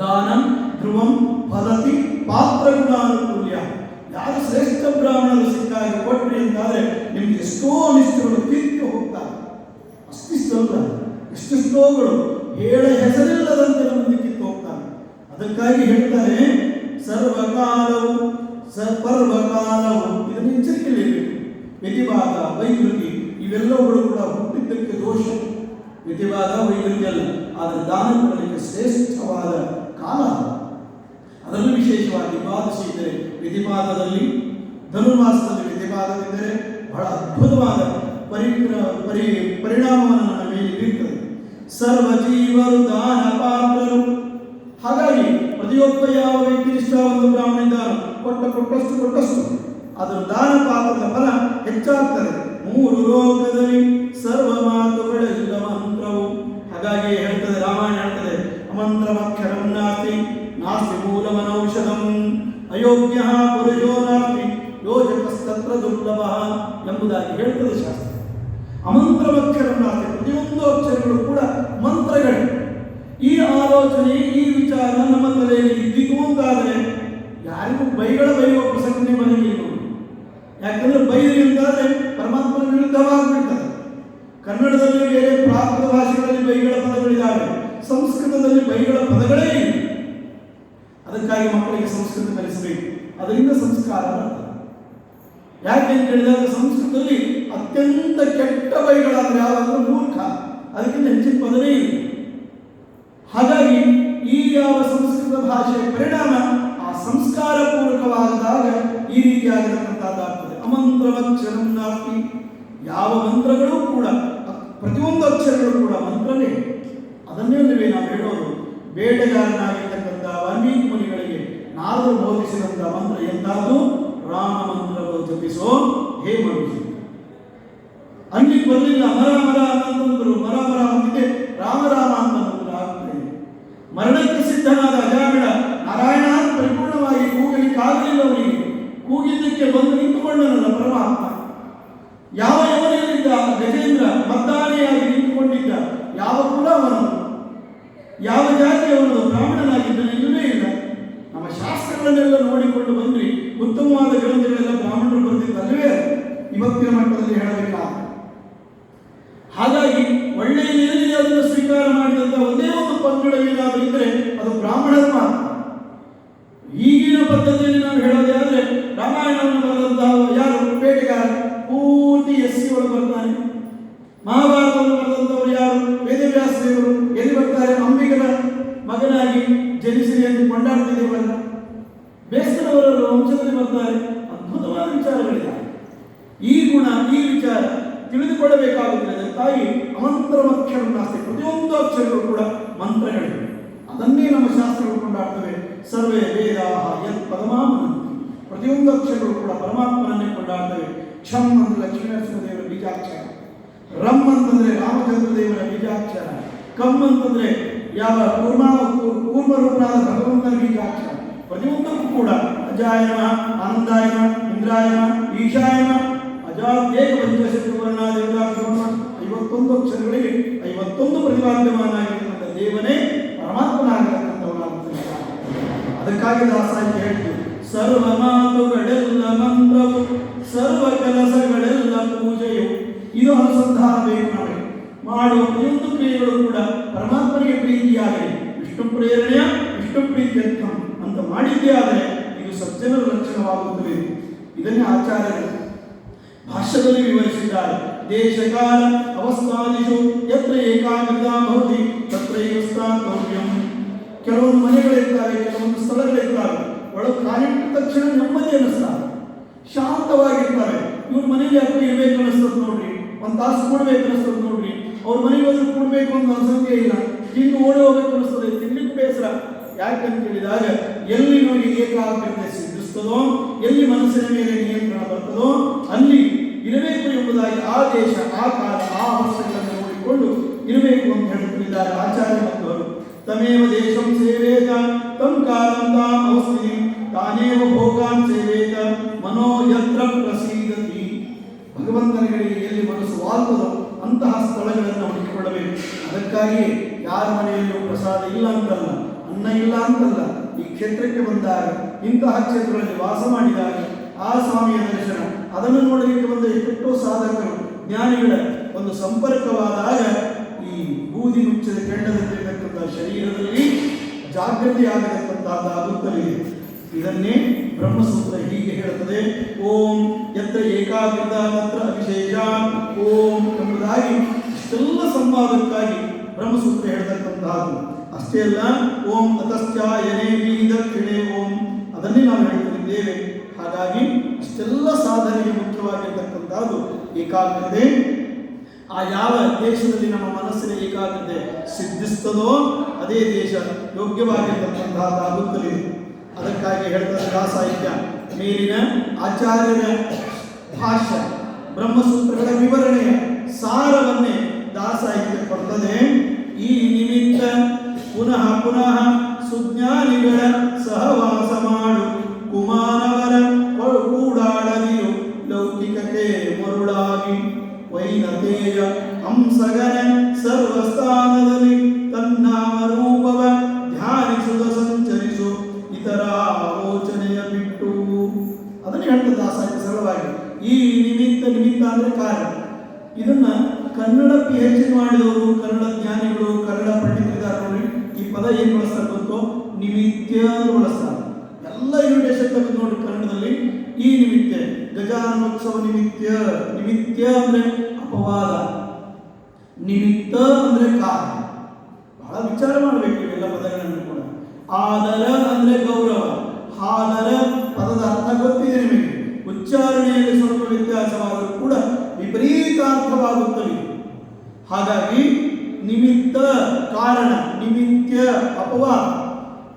ದಾನಂ ಧ್ರುವಂ ಫಲತಿ ಪಾತ್ರ ಗುಣಾನುಕೂಲ್ಯ. ಯಾರು ಶ್ರೇಷ್ಠ ಬ್ರಾಹ್ಮಣರು ಸಿಕ್ಕಾಗ ಕೊಟ್ಟರೆ ಅಂತಾದರೆ ನಿಮ್ಗೆ ಎಷ್ಟೋ ಅನಿಷ್ಟಗಳು ತೀರ್ತಿ ಹೋಗ್ತಾರೆ. ಅಷ್ಟಿಷ್ಟಲ್ಲ, ಎಷ್ಟೆಷ್ಟೋಗಳು ಹೇಳ ಹೆಸರಿಲ್ಲದಂತೆ ನಮ್ಮನ್ನು ಕಿತ್ತು ಹೋಗ್ತಾರೆ. ಅದಕ್ಕಾಗಿ ಹೇಳ್ತಾರೆ, ಸರ್ವಕಾಲವು ಪರ್ವಕಾಲವು. ಇದನ್ನು ಎಚ್ಚರಿಕೆಯಲ್ಲಿರಬೇಕು. ವ್ಯತಿವಾದ, ವೈಕೃತಿ ಇವೆಲ್ಲವುಗಳು ಕೂಡ ಹುಟ್ಟಿದ್ದಕ್ಕೆ ದೋಷ. ವ್ಯತಿವಾದ ವೈಕೃತಿ ಅಲ್ಲ, ಆದರೆ ದಾನ ಕೊಡಲಿಕ್ಕೆ ಶ್ರೇಷ್ಠವಾದ ಕಾಲ. ಅದರಲ್ಲೂ ವಿಶೇಷವಾಗಿ ದ್ವಾದಶಿ ಇದ್ದರೆ ವ್ಯತಿಪಾದದಲ್ಲಿ, ಧನುರ್ಮಾಸದಲ್ಲಿ ವ್ಯತಿಪಾದವಿದ್ದರೆ ಬಹಳ ಅದ್ಭುತವಾದ ಪರಿಣಾಮವನ್ನು ನಮ್ಮ ಮೇಲೆ ಬೀರ್ತದೆ. ಸರ್ವಜೀವರು ದಾನ ಪಾತ್ರರು. ಹಾಗಾಗಿ ಪ್ರತಿಯೊಬ್ಬ ಯಾವ ವ್ಯಕ್ತಿ ನಿಷ್ಠಾವಂತ ಬ್ರಾಹ್ಮಣಿದ್ದಾನೋ ಕೊಟ್ಟಷ್ಟು ಅದರ ದಾನ ಪಾತ್ರದ ಫಲ ಹೆಚ್ಚಾಗ್ತದೆ. 3 ಲೋಕದಲ್ಲಿ ಸರ್ವ ಮಾತುಗಳೆಲ್ಲ ಮಂತ್ರವು. ಹಾಗಾಗಿ ಹೇಳ್ತದೆ, ರಾಮಾಯಣ ಹೇಳ್ತದೆ, ಅಮಂತ್ರಮಕ್ಷರಂ ನಾಸ್ತಿ ನಾಸ್ತಿ ಮೂಲಮನೌಷಧಂ ಅಯೋಗ್ಯ ಪುರುಷೋ ನಾಸ್ತಿ ಯೋಜಕಸ್ತತ್ರ ದುರ್ಲಭ ಎಂಬುದಾಗಿ ಹೇಳ್ತದೆ ಶಾಸ್ತ್ರ. ಅಮಂತ್ರಮಕ್ಷರಂ ನಾಸ್ತಿ, ಪ್ರತಿಯೊಂದು ಅಕ್ಷರಗಳು ಕೂಡ ಮಂತ್ರಗಳೇ. ಈ ಆಲೋಚನೆ, ಈ ವಿಚಾರ ನಮ್ಮ ತಲೆಯಲ್ಲಿ ಇದ್ದಿತು ಅಂತಾದರೆ ಯಾರಿಗೂ ಬೈಯುವ ಪ್ರಸಕ್ತಿ ಬರಲಿಲ್ಲ. ಯಾಕಂದ್ರೆ ಬೈರಿ ಅಂತಾದ್ರೆ ಪರಮಾತ್ಮನ ವಿರುದ್ಧವಾಗಿಬಿಡ್ತದೆ. ಕನ್ನಡದಲ್ಲಿ ಬೇರೆ ಪ್ರಾಕೃತ ಭಾಷೆಗಳಲ್ಲಿ ಬೈಗಳ ಪದಗಳಿದ್ದಾವೆ, ಸಂಸ್ಕೃತದಲ್ಲಿ ಬೈಗಳ ಪದಗಳೇ ಇಲ್ಲ. ಅದಕ್ಕಾಗಿ ಮಕ್ಕಳಿಗೆ ಸಂಸ್ಕೃತ ಕಲಿಸಬೇಕು, ಅದರಿಂದ ಸಂಸ್ಕಾರ ಬರ್ತದೆ. ಯಾಕೆ ಅಂತ ಹೇಳಿದಾಗ ಸಂಸ್ಕೃತದಲ್ಲಿ ಅತ್ಯಂತ ಕೆಟ್ಟ ಬೈಗಳಾದ್ರೆ ಯಾವಾಗಲೂ ಮೂರ್ಖ, ಅದಕ್ಕಿಂತ ಹೆಚ್ಚಿನ ಪದವೇ ಇಲ್ಲ. ಹಾಗಾಗಿ ಈ ಯಾವ ಸಂಸ್ಕೃತ ಭಾಷೆಯ ಪರಿಣಾಮ ಆ ಸಂಸ್ಕಾರ ಪೂರ್ವಕವಾದಾಗ ಈ ರೀತಿಯಾಗಿರತಕ್ಕಂಥದ್ದಾಗ್ತದೆ. ಅಮಂತ್ರವಕ್ಷರಂ ನಾಸ್ತಿ, ಯಾವ ಮಂತ್ರಗಳು ಕೂಡ ಪ್ರತಿಯೊಂದು ಅಕ್ಷರಗಳು ಕೂಡ ಮಂತ್ರವೇ. ಅದನ್ನೇ ನಾವು ಹೇಳೋದು. ಬೇಟೆಗಾರನಾಗಿರ್ತಕ್ಕಂಥ ವಾಲ್ಮೀಕಿ ಮುನಿಗಳಿಗೆ ನಾರದರು ಬೋಧಿಸಿದಂಥ ಮಂತ್ರ ಎಂದಾದರೂ ರಾಮ ಮಂತ್ರವನ್ನು ಜಪಿಸೋ ಹೇ ಮನುಷ್ಯ. ಅಂಗಿಗೆ ಬರಲಿಲ್ಲ, ಮರ ಮರ ಅಂತಂದ್ರು, ಮರ ಮರ ಅಂದಿಗೆ ರಾಮ ರಾಮ ಅಂತಂದ್ರೆ ಆಗ್ತದೆ. ಮರಣಕ್ಕೆ ಸಿದ್ಧನಾದ ಅಜಾಮಿಳ ನಾರಾಯಣ ಪರಿಪೂರ್ಣವಾಗಿ ಕೂಗಲಿಕ್ಕಾಗಲಿಲ್ಲ. ಅವನಿಗೆ ಕೂಗಿದ್ದಕ್ಕೆ ಬಂದು ನಿಂತುಕೊಂಡನಲ್ಲ ಪರಮಾತ್ಮ. ಯಾವ ಯವನೆಯಲ್ಲಿದ್ದ ಗಜೇಂದ್ರ ಮದ್ದಾನೆಯಾಗಿ ನಿಂತುಕೊಂಡಿದ್ದ, ಯಾವ ಕುಲ ಅವನು, ಯಾವ ಜಾತಿಯವನು, ಬ್ರಾಹ್ಮಣನಾಗಿದ್ದನು, ಇಲ್ಲವೇ ಇಲ್ಲ. ನಮ್ಮ ಶಾಸ್ತ್ರಗಳನ್ನೆಲ್ಲ ನೋಡಿಕೊಂಡು ಬಂದ್ರಿ, ಉತ್ತಮವಾದ ಗ್ರಂಥಗಳೆಲ್ಲ ಬ್ರಾಹ್ಮಣರು ಬರೆದಿದ್ದಲ್ಲವೇ ಇವತ್ತಿನ ಮಟ್ಟದಲ್ಲಿ ಹೇಳಬೇಕಾದ. ಹಾಗಾಗಿ ಒಳ್ಳೆಯದೇನಿದೆ ಅದನ್ನು ಸ್ವೀಕಾರ ಮಾಡಿದಂಥ ಒಂದೇ ಒಂದು ಪಂಗಡವೇನಾದರೂ ಇದ್ದರೆ ಅದು ಬ್ರಾಹ್ಮಣರ ಮಾತ್ರ. ಈಗಿನ ಪದ್ಧತಿಯಲ್ಲಿ ನಾವು ಹೇಳೋದೇ ಆದರೆ ರಾಮಾಯಣವನ್ನು ಬರೆದಂತಹ ಯಾರು ಬೇಟೆಗಾರ ಪೂರ್ತಿ ಎಸ್ಸಿ ಒಳಗೆ ಬರ್ತಾನೆ. ಮಹಾಭಾರತವನ್ನು ಬರೆದಂಥವರು ಯಾರು ವೇದವ್ಯಾಸ ದೇವರು. ಎಲ್ಲಿ ಬರ್ತಾರೆ? ಅಂಬಿಗರ ಮಗನಾಗಿ ಜನಿಸಿರಿ ಎಂದು ಕೊಂಡಾಡ್ತಿದ್ದೇವಲ್ಲ, ಬೇಸರವರ ವಂಶದಲ್ಲಿ ಬರ್ತಾರೆ. ಅದ್ಭುತವಾದ ವಿಚಾರಗಳಿವೆ. ಈ ಗುಣ, ಈ ವಿಚಾರ ತಿಳಿದುಕೊಳ್ಳಬೇಕಾಗುತ್ತದೆ. ಅದಕ್ಕಾಗಿ ಅಮಂತ್ರವಕ್ಷರ ನಾಸ್ತಿ, ಪ್ರತಿಯೊಂದು ಅಕ್ಷರಗಳು ಕೂಡ ಮಂತ್ರಗಳಿವೆ. ಅದನ್ನೇ ನಮ್ಮ ಶಾಸ್ತ್ರಗಳು ಕೊಂಡಾಡ್ತವೆ. ಸರ್ವೇ ವೇದಾಃ ಯತ್ ಪರಮಾತ್ಮನಂತಿ, ಪ್ರತಿಯೊಂದು ಅಕ್ಷರಗಳು ಕೂಡ ಪರಮಾತ್ಮನನ್ನೇ ಕೊಂಡಾಡ್ತವೆ. ಕ್ಷಮ್ ಅಂದ್ರೆ ಲಕ್ಷ್ಮೀನರಸಿಂಹ ದೇವರ ಬೀಜಾಕ್ಷರ, ರಮ್ ಅಂತಂದ್ರೆ ರಾಮಚಂದ್ರ ದೇವರ ಬೀಜಾಕ್ಷರ, ಕಮ್ ಅಂತಂದ್ರೆ ಯಾವ ಕೂರ್ಮರೂಪನಾದ ಭಗವಂತನ ಬೀಜಾಕ್ಷರ. ಪ್ರತಿಯೊಂದಕ್ಕೂ ಕೂಡ ಅಜಾಯನ, ಆನಂದಾಯನ, ಇಂದ್ರಾಯನ, ಈಶಾಯನ, ಅಜಾತ್ಯೇಕ ಪಂಚಶತ್ರುವರ್ಣ ದೇವತಾಕ್ಷರಮ 51 ಅಕ್ಷರಗಳಿಗೆ 51 ಪ್ರತಿಪಾದ್ಯಮಾನಾಗಿರ್ತಕ್ಕಂಥ ದೇವನೇ ಪರಮಾತ್ಮನಾಗಿರತಕ್ಕಂಥವನಾಗುತ್ತಾನೆ. ಅದಕ್ಕಾಗಿ ದಾಸಾಗಿ ಹೇಳಿದ್ರು, ಸರ್ವ ಮಾತುಗಳೆಲ್ಲ ಮಂತ್ರವು, ಸರ್ವ ಕೆಲಸಗಳೆಲ್ಲ ಪೂಜೆಯು. ಇದು ಅನುಸಂಧಾನ ಬೇಕು. ನಮಗೆ ಮಾಡುವ ಪ್ರತಿಯೊಂದು ಕ್ರಿಯೆಗಳು ಕೂಡ ಪರಮಾತ್ಮನಿಗೆ ಪ್ರೀತಿಯಾಗಲಿ, ವಿಷ್ಣು ಪ್ರೇರಣೆಯ ವಿಷ್ಣು ಪ್ರೀತ್ಯರ್ಥ ಅಂತ ಮಾಡಿದ್ದೇ ಆದರೆ ಇದು ಸಜ್ಜನರ ಲಕ್ಷಣವಾಗುತ್ತದೆ. ಇದನ್ನೇ ಆಚಾರ್ಯರು ಭಾಷ್ಯದಲ್ಲಿ ವಿವರಿಸಿದ್ದಾರೆ. ದೇಶಕಾಲ ಅವಸ್ಥಾದಿಷು ಯತ್ರ ಏಕಾಗ್ರತಾ ಭವತಿ ತತ್ರೈವ ಸ್ಥಾತವ್ಯಂ. ಕೆಲವೊಂದು ಮನೆಗಳಿರ್ತವೆ, ಕೆಲವೊಂದು ಸ್ಥಳಗಳಿರ್ತವೆ, ಒಳಗೆ ಕಾಲಿಟ್ಟ ತಕ್ಷಣ ನೆಮ್ಮದಿ ಅನ್ನಿಸ್ತಾರೆ, ಶಾಂತವಾಗಿರ್ತಾರೆ. ಇವ್ರ ಮನೇಲಿ ಯಾಕೆ ಇರಬೇಕು ಅನ್ನಿಸ್ತದೆ ನೋಡ್ರಿ, ಒಂದು ತಾಸು ಕೂಡಬೇಕು ಅನ್ನಿಸ್ತದೆ ನೋಡ್ರಿ. ಅವ್ರ ಮನೆಗೆ ಹೋದ್ರೆ ಕೂಡಬೇಕು ಅಂತ ಅನ್ಸಂಗೆ ಇಲ್ಲ, ತಿಂದು ಓಡಿ ಹೋಗ್ಬೇಕು ಅನ್ನಿಸ್ತದೆ, ತಿನ್ಲಿಕ್ಕೆ ಬೇಸರ. ಯಾಕಂತ ಹೇಳಿದಾಗ ಎಲ್ಲಿ ನಮಗೆ ಏಕಾಗ್ರತೆ ಸಿದ್ಧಿಸ್ತದೋ, ಎಲ್ಲಿ ಮನಸ್ಸಿನ ಮೇಲೆ ನಿಯಂತ್ರಣ ಬರ್ತದೋ ಅಲ್ಲಿ ಇರಬೇಕು ಎಂಬುದಾಗಿ ಆ ದೇಶ, ಆ ಕಾಲ, ಆ ಅವಸ್ಥೆಗಳನ್ನು ನೋಡಿಕೊಂಡು ಇರಬೇಕು ಅಂತ ಹೇಳುತ್ತಿದ್ದಾರೆ ಆಚಾರ್ಯ ಮಕ್ಕಳು. ತಮೇವ ದೇಶಂ ಸೇವೇತ ತಂ ಕಾಲಂ ತಾಂ ಅವಸ್ಥಿತಿ ತಾನೇವ ಭೋಗಾನ್ ಸೇವೇತ ಮನೋ ಯತ್ರ ಪ್ರಸೀದತಿ. ಭಗವಂತನಿಗೆ ಎಲ್ಲಿ ಮನಸ್ಸು ವಾಲ್ತದೋ ಅಂತಹ ಸ್ಥಳಗಳನ್ನು ಹುಡುಕಿಕೊಳ್ಳಬೇಕು. ಅದಕ್ಕಾಗಿ ಯಾರ ಮನೆಯಲ್ಲೂ ಪ್ರಸಾದ ಇಲ್ಲ ಅಂತಲ್ಲ, ಅನ್ನ ಇಲ್ಲ ಅಂತಲ್ಲ. ಈ ಕ್ಷೇತ್ರಕ್ಕೆ ಬಂದಾಗ, ಇಂತಹ ಕ್ಷೇತ್ರಗಳಲ್ಲಿ ವಾಸ ಮಾಡಿದಾಗ ಆ ಸ್ವಾಮಿಯ ದರ್ಶನ, ಅದನ್ನು ನೋಡಲಿಕ್ಕೆ ಬಂದ ಎಷ್ಟೋ ಸಾಧಕರು ಜ್ಞಾನಿಗಳ ಒಂದು ಸಂಪರ್ಕವಾದಾಗ ಈ ಬೂದಿ ಮುಚ್ಚಿದ ಕೆಂಡದಲ್ಲಿರತಕ್ಕಂಥ ಶರೀರದಲ್ಲಿ ಜಾಗೃತಿಯಾಗತಕ್ಕಂಥದ್ದಾಗುತ್ತಲೇ. ಇದನ್ನೇ ಬ್ರಹ್ಮಸೂತ್ರ ಹೀಗೆ ಹೇಳುತ್ತದೆ. ಓಂ ಯತ್ರ ಏಕಾಗ್ರತ ತತ್ರ ಅಭಿಷೇಕ ಓಂ ಎಂಬುದಾಗಿ ಇಷ್ಟೆಲ್ಲ ಸಂವಾದಕ್ಕಾಗಿ ಬ್ರಹ್ಮಸೂತ್ರ ಹೇಳ್ತಕ್ಕಂತಹದ್ದು. ಅಷ್ಟೇ ಅಲ್ಲ, ಓಂ ಅತಶ್ಚಾಯನೇ ದಕ್ಷಿಣೆ ಓಂ, ಅದನ್ನೇ ನಾವು ಹೇಳ್ತಿದ್ದೇವೆ. ಹಾಗಾಗಿ ಇಷ್ಟೆಲ್ಲ ಸಾಧನೆಗೆ ಮುಖ್ಯವಾಗಿರ್ತಕ್ಕಂಥದ್ದು ಏಕಾಗ್ರತೆ. ಆ ಯಾವ ದೇಶದಲ್ಲಿ ನಮ್ಮ ಮನಸ್ಸಿನ ಏಕಾಗ್ರತೆ ಸಿದ್ಧಿಸ್ತದೋ ಅದೇ ದೇಶ ಯೋಗ್ಯವಾಗಿರ್ತಕ್ಕಂಥದ್ದಾಗುತ್ತಲಿದೆ. ಅದಕ್ಕಾಗಿ ಹೇಳ್ತಾರೆ ದಾಸಾಹಿತ್ಯ ಮೇಲಿನ ಆಚಾರ್ಯರ ಭಾಷ್ಯ ಬ್ರಹ್ಮಸೂತ್ರಗಳ ವಿವರಣೆಯ ಸಾರವನ್ನೇ ದಾಸಾಹಿತ್ಯ ಕೊಡ್ತದೆ. ಈ ನಿಮಿತ್ತ ಪುನಃ ಪುನಃ ಸುಜ್ಞಾನಿಗಳ ಸಹವಾಸ ಮಾಡು, ಕುಮಾರವರ ಕೂಡಾಡದಿರು ಲೌಕಿಕತೆ ಮರುಳಾಗಿ. ವೈನತೇಯ ಹಂಸಗನ ಸರ್ವಸ್ಥಾನದಲ್ಲಿ ತನ್ನಾಮ ರೂಪವ ಧ್ಯಾನಿಸುವ ಸಂಚರಿಸು ಇತರ ಆಲೋಚನೆಯ ಬಿಟ್ಟು. ಅದನ್ನು ಹೇಳ್ತದೆ ದಾಸಾಹಿತ್ಯ ಸರಳವಾಗಿ. ಈ ನಿಮಿತ್ತ ಅಂದರೆ ಕಾರಣ. ಇದನ್ನ ಕನ್ನಡ PhD ಮಾಡಿದವರು, ಕನ್ನಡ ಜ್ಞಾನಿಗಳು, ಕನ್ನಡ ಪಂಡಿತರಿದ್ದಾರೆ. ಈ ಪದ ಏನು ಬಳಸ್ತಾರೆ ಗೊತ್ತೋ? ನಿಮಿತ್ಯ ಅಂತ ಬಳಸ್ತಾರೆ. ಎಲ್ಲ ಇನ್ವಿಟೇಷನ್ ತೆಗೆದು ನೋಡಿ ಕನ್ನಡದಲ್ಲಿ ಈ ನಿಮಿತ್ಯ. ಗಜಾನನೋತ್ಸವ ನಿಮಿತ್ಯ. ನಿಮಿತ್ಯ ಅಂದ್ರೆ ಅಪವಾದ, ನಿಮಿತ್ತ ಅಂದ್ರೆ ಕಾರಣ. ಬಹಳ ವಿಚಾರ ಮಾಡಬೇಕು ಇವೆಲ್ಲ ಪದಗಳನ್ನು ಕೂಡ. ಆದರ ಅಂದ್ರೆ ಗೌರವ. ಆದರ ಪದದ ಅರ್ಥ ಗೊತ್ತಿದೆ ನಿಮಗೆ. ಉಚ್ಚಾರಣೆಯಲ್ಲಿ ಸ್ವಲ್ಪ ವ್ಯತ್ಯಾಸವಾದರೂ ಕೂಡ ವಿಪರೀತಾರ್ಥವಾಗುತ್ತವೆ. ಹಾಗಾಗಿ ನಿಮಿತ್ತ ಕಾರಣ, ನಿಮಿತ್ಯ ಅಪವಾದ.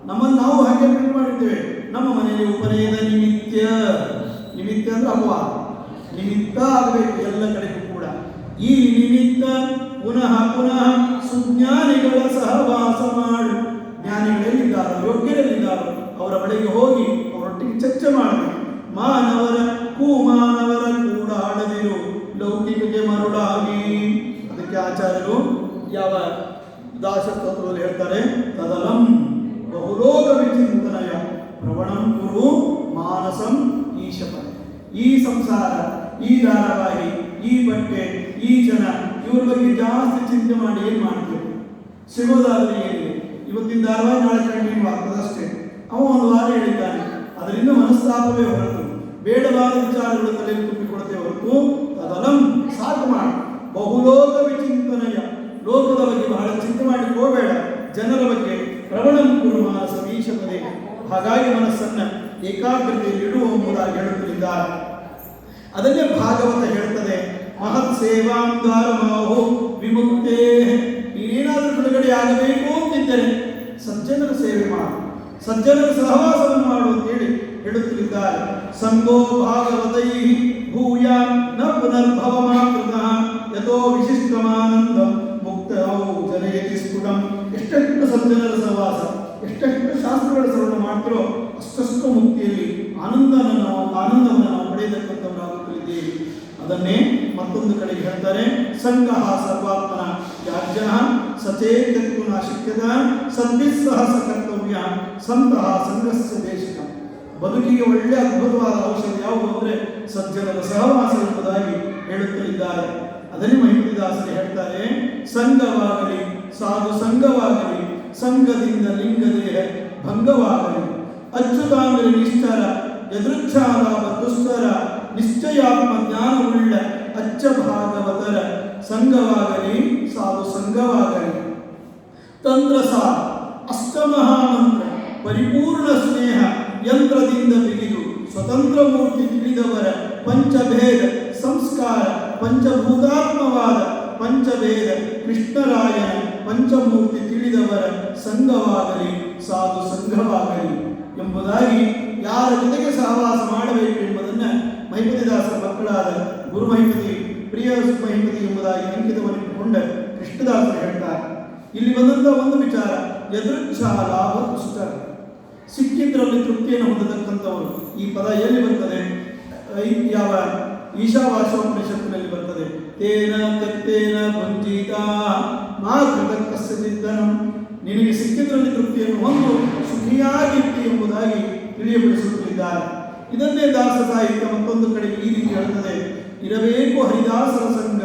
ನಮ್ಮನ್ನು ನಾವು ಹಾಗೆ ಪ್ರಿಂಟ್ ಮಾಡಿರ್ತೇವೆ. ನಮ್ಮ ಮನೆಯಲ್ಲಿ ಉಪನಯನ ನಿಮಿತ್ಯ. ನಿಮಿತ್ತ ಅಂದ್ರೆ ಅಪವಾದ, ನಿಮಿತ್ತ ಆಗಬೇಕು ಎಲ್ಲ ಕಡೆಗೂ ಕೂಡ. ಈ ನಿಮಿತ್ತ ಪುನಃ ಪುನಃ ಸುಜ್ಞಾನಿಗಳ ಸಹವಾಸ ಮಾಡು. ಜ್ಞಾನಿಗಳಲ್ಲಿದ್ದಾರೋ, ಯೋಗ್ಯರಲ್ಲಿದ್ದಾರೋ ಅವರ ಬಳಿಗೆ ಹೋಗಿ ಅವರೊಟ್ಟಿಗೆ ಚರ್ಚೆ ಮಾಡಬೇಕು. ಮಾನವರ ಕುಮಾನವರ ಕೂಡ ಆಡದಿರು, ಲೌಕಿಕಗೆ ಮರುಳಾಗಿ. ಅದಕ್ಕೆ ಆಚಾರ್ಯರು ಯಾವ ದಾಸಸ್ತೋತ್ರದಲ್ಲಿ ಹೇಳ್ತಾರೆ? ತದಲಂ ಬಹುಲೋಕ ವಿಚಿಂತನಯ ಪ್ರವಣಂ ಕುರು ಮಾನಸಂ ಈಶಪನೆ. ಈ ಸಂಸಾರ, ಈ ಧಾರಾವಾಹಿ, ಈ ಬಟ್ಟೆ, ಈ ಜನ, ಇವ್ರ ಬಗ್ಗೆ ಜಾಸ್ತಿ ಚಿಂತೆ ಮಾಡಿ ಏನು ಮಾಡ್ತೇವೆ? ಸಿಗೋದಾದ್ರೆ ಏನಿದೆ? ಇವತ್ತಿನ ಧಾರಾವಾಹಿ ನಾಳೆ ಕಂಟಿನ್ಯೂ ಆಗ್ತದಷ್ಟೇ. ಅವ ಒಂದು ವಾರ ಹೇಳಿದ್ದಾನೆ, ಅದರಿಂದ ಮನಸ್ತಾಪವೇ ಹೊರತು ಬೇಡವಾದ ವಿಚಾರಗಳು ತಲೆಯಲ್ಲಿ ತುಂಬಿಕೊಡುತ್ತೆ ಹೊರತು ತದಲಂ ಸಾಕು ಮಾಡಿ. ಬಹುಲೋಕ ವಿಚಿಂತನಯ, ಲೋಕದ ಬಗ್ಗೆ ಬಹಳ ಚಿಂತೆ ಮಾಡಿ ಹೋಗಬೇಡ. ಜನರ ಬಗ್ಗೆ ಪ್ರವಣಂ ಕುರು ಮಾನಸ ಈಶಪದೆ. ಹಾಗಾಗಿ ಮನಸ್ಸನ್ನು ಏಕಾಗ್ರತೆಯಲ್ಲಿಡುವ ಎಂಬುದಾಗಿ ಹೇಳುತ್ತಿದ್ದಾರೆ. ಅದನ್ನೇ ಭಾಗವತ ಹೇಳ್ತದೆ. ಮಹತ್ ಸೇವಾಂ ದಾರಮಾಹೋ ವಿಮುಕ್ತೇ. ನೀನೇನಾದರೂ ಬಿಡುಗಡೆ ಆಗಬೇಕು ಅಂತಿದ್ದರೆ ಸಜ್ಜನರ ಸೇವೆ ಮಾಡು, ಸಜ್ಜನರ ಸಹವಾಸವನ್ನು ಮಾಡು ಅಂತೇಳಿ ಹೇಳುತ್ತಿದ್ದಾರೆ. ಸಂಗೋ ಭಾಗವತೈ ಭೂಯಾಂ ನ ಪುನರ್ಭವಮಾಕೃತಃ ಯಥೋ ವಿಶಿಷ್ಟಮಾನಂದ ಮುಕ್ತೌ ಜನಯತಿ ಸ್ಫುಟಂ. ಎಷ್ಟೆಷ್ಟು ಸಜ್ಜನರ ಸಹವಾಸ, ಎಷ್ಟೆಷ್ಟು ಶಾಸ್ತ್ರಗಳ ಶ್ರವಣ ಮಾಡ್ತಿರೋ ಅಷ್ಟಷ್ಟು ಮುಕ್ತಿಯಲ್ಲಿ ಆನಂದವನ್ನು ನಾವು ಪಡೆಯತಕ್ಕಂಥವರಾಗುತ್ತಿದ್ದೇವೆ. ಅದನ್ನೇ ಮತ್ತೊಂದು ಕಡೆಗೆ ಹೇಳ್ತಾರೆ. ಸಂಘಃ ಸರ್ವಾತ್ಮನ ತ್ಯಾಜ್ಯ ಸಚೇತತ್ವ ನಾಶಕ್ಯದ ಸದ್ಭಿಸ್ಸಹ ಸಕರ್ತವ್ಯ ಸಂತಹ ಸಂಘಸ್ಯ ದೇಶಿಕ. ಬದುಕಿಗೆ ಒಳ್ಳೆಯ ಅದ್ಭುತವಾದ ಔಷಧ ಯಾವುದು ಅಂದರೆ ಸಜ್ಜನರ ಸಹವಾಸ ಎಂಬುದಾಗಿ ಹೇಳುತ್ತಿದ್ದಾರೆ. ಅದನ್ನೇ ಮಹಿಮದಾಸರು ಹೇಳ್ತಾರೆ. ಸಂಘವಾಗಲಿ ಸಾಧು ಸಂಘವಾಗಲಿ, ಸಂಘದಿಂದ ಲಿಂಗದೇಹ ಭಂಗವಾಗಲಿ. ಅಚ್ಯುತಾಂಗಲಿ ನಿಷ್ಠರ ಯದೃಚ್ಛಾಲಾಭ ದುಷ್ಟರ ನಿಶ್ಚಯಾತ್ಮ ಜ್ಞಾನವುಳ್ಳ ಅಚ್ಚ ಭಾಗವತರ ಸಂಘವಾಗಲಿ ಸಾಧು ಸಂಘವಾಗಲಿ. ತಂತ್ರಸ ಅಷ್ಟಮಹಾಮಂತ್ರ ಪರಿಪೂರ್ಣ ಸ್ನೇಹ ಯಂತ್ರದಿಂದ ಬಿಗಿದು ಸ್ವತಂತ್ರ ಮೂರ್ತಿ ತಿಳಿದವರ ಪಂಚಭೇದ ಸಂಸ್ಕಾರ ಪಂಚಭೂತಾತ್ಮವಾದ ಪಂಚಭೇದ ಕೃಷ್ಣರಾಯನ ಪಂಚಮೂರ್ತಿ ತಿಳಿದವರ ಸಂಘವಾಗಲಿ ಸಾಧು ಸಂಘವಾಗಲಿ ಎಂಬುದಾಗಿ ಯಾರ ಜೊತೆಗೆ ಸಹವಾಸ ಮಾಡಬೇಕು ಎಂಬುದನ್ನು ಮಹಿಮತಿದಾಸರ ಮಕ್ಕಳಾದ ಗುರು ಮಹಿಮತಿ ಪ್ರಿಯ ಮಹಿಮತಿ ಎಂಬುದಾಗಿ ಅಂಕಿತವನ್ನಿಟ್ಟುಕೊಂಡ ಕೃಷ್ಣದಾಸರು ಹೇಳ್ತಾರೆ. ಇಲ್ಲಿ ಬಂದಂಥ ಒಂದು ವಿಚಾರ, ಯದೃಚ್ಛಾ ಲಾಭ ದುಷ್ಟ. ಸಿಕ್ಕಿದ್ರಲ್ಲಿ ತೃಪ್ತಿಯನ್ನು ಹೊಂದತಕ್ಕಂಥವರು. ಈ ಪದ ಎಲ್ಲಿ ಬರ್ತದೆ? ಯಾವ ಈಶಾವಾಸ್ಯೋಪನಿಷತ್ತಿನಲ್ಲಿ ಬರ್ತದೆ. ತೇನ ತತ್ತೇನ ಭುಂಜಿತ ಮಾ ಕೃತಕಸ್ಯ ಚಿಂತನಂ. ನಿನಗೆ ಸಿಕ್ಕಿದ್ರಲ್ಲಿ ತೃಪ್ತಿಯನ್ನು ಹೊಂದು ಸುಖಿಯಾಗಿರ್ತಿ ಎಂಬುದಾಗಿ ತಿಳಿಯಪಡಿಸುತ್ತಿದ್ದಾರೆ. ಇದನ್ನೇ ದಾಸ ಸಾಹಿತ್ಯ ಮತ್ತೊಂದು ಕಡೆಗೆ ಈ ರೀತಿ ಹೇಳುತ್ತದೆ. ಇರಬೇಕು ಹರಿದಾಸರ ಸಂಘ,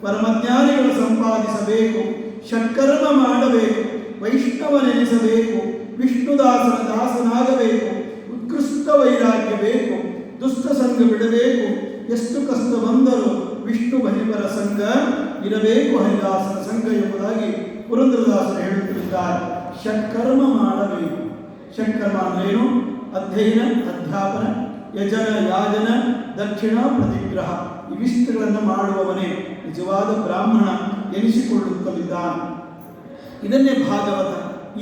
ಪರಮಜ್ಞಾನಿಗಳ ಸಂಪಾದಿಸಬೇಕು, ಷಟ್ಕರ್ಮ ಮಾಡಬೇಕು, ವೈಷ್ಣವನೆನಿಸಬೇಕು, ವಿಷ್ಣುದಾಸನ ದಾಸನಾಗಬೇಕು, ಉತ್ಕೃಷ್ಟ ವೈರಾಗ್ಯ ಬೇಕು, ದುಷ್ಟ ಸಂಘ ಬಿಡಬೇಕು, ಎಷ್ಟು ಕಷ್ಟ ಬಂದರೂ ವಿಷ್ಣು ಭಜಿಪರ ಸಂಘ ಇರಬೇಕು ಹರಿದಾಸನ ಸಂಘ ಎಂಬುದಾಗಿ ಪುರಂದರದಾಸರು ಹೇಳುತ್ತಿದ್ದಾರೆ. ಷಟ್ಕರ್ಮ ಮಾಡಬೇಕು. ಷಟ್ಕರ್ಮ ಅಂದ್ರೇನು? ಅಧ್ಯಯನ, ಅಧ್ಯಾಪನ, ಯಜನ, ಯಾಜನ, ದಕ್ಷಿಣ, ಪ್ರತಿಗ್ರಹ. ಇವಿಷ್ಟಗಳನ್ನು ಮಾಡುವವನೇ ನಿಜವಾದ ಬ್ರಾಹ್ಮಣ ಎನಿಸಿಕೊಳ್ಳುತ್ತಲಿದ್ದಾನೆ. ಇದನ್ನೇ ಭಾಗವತ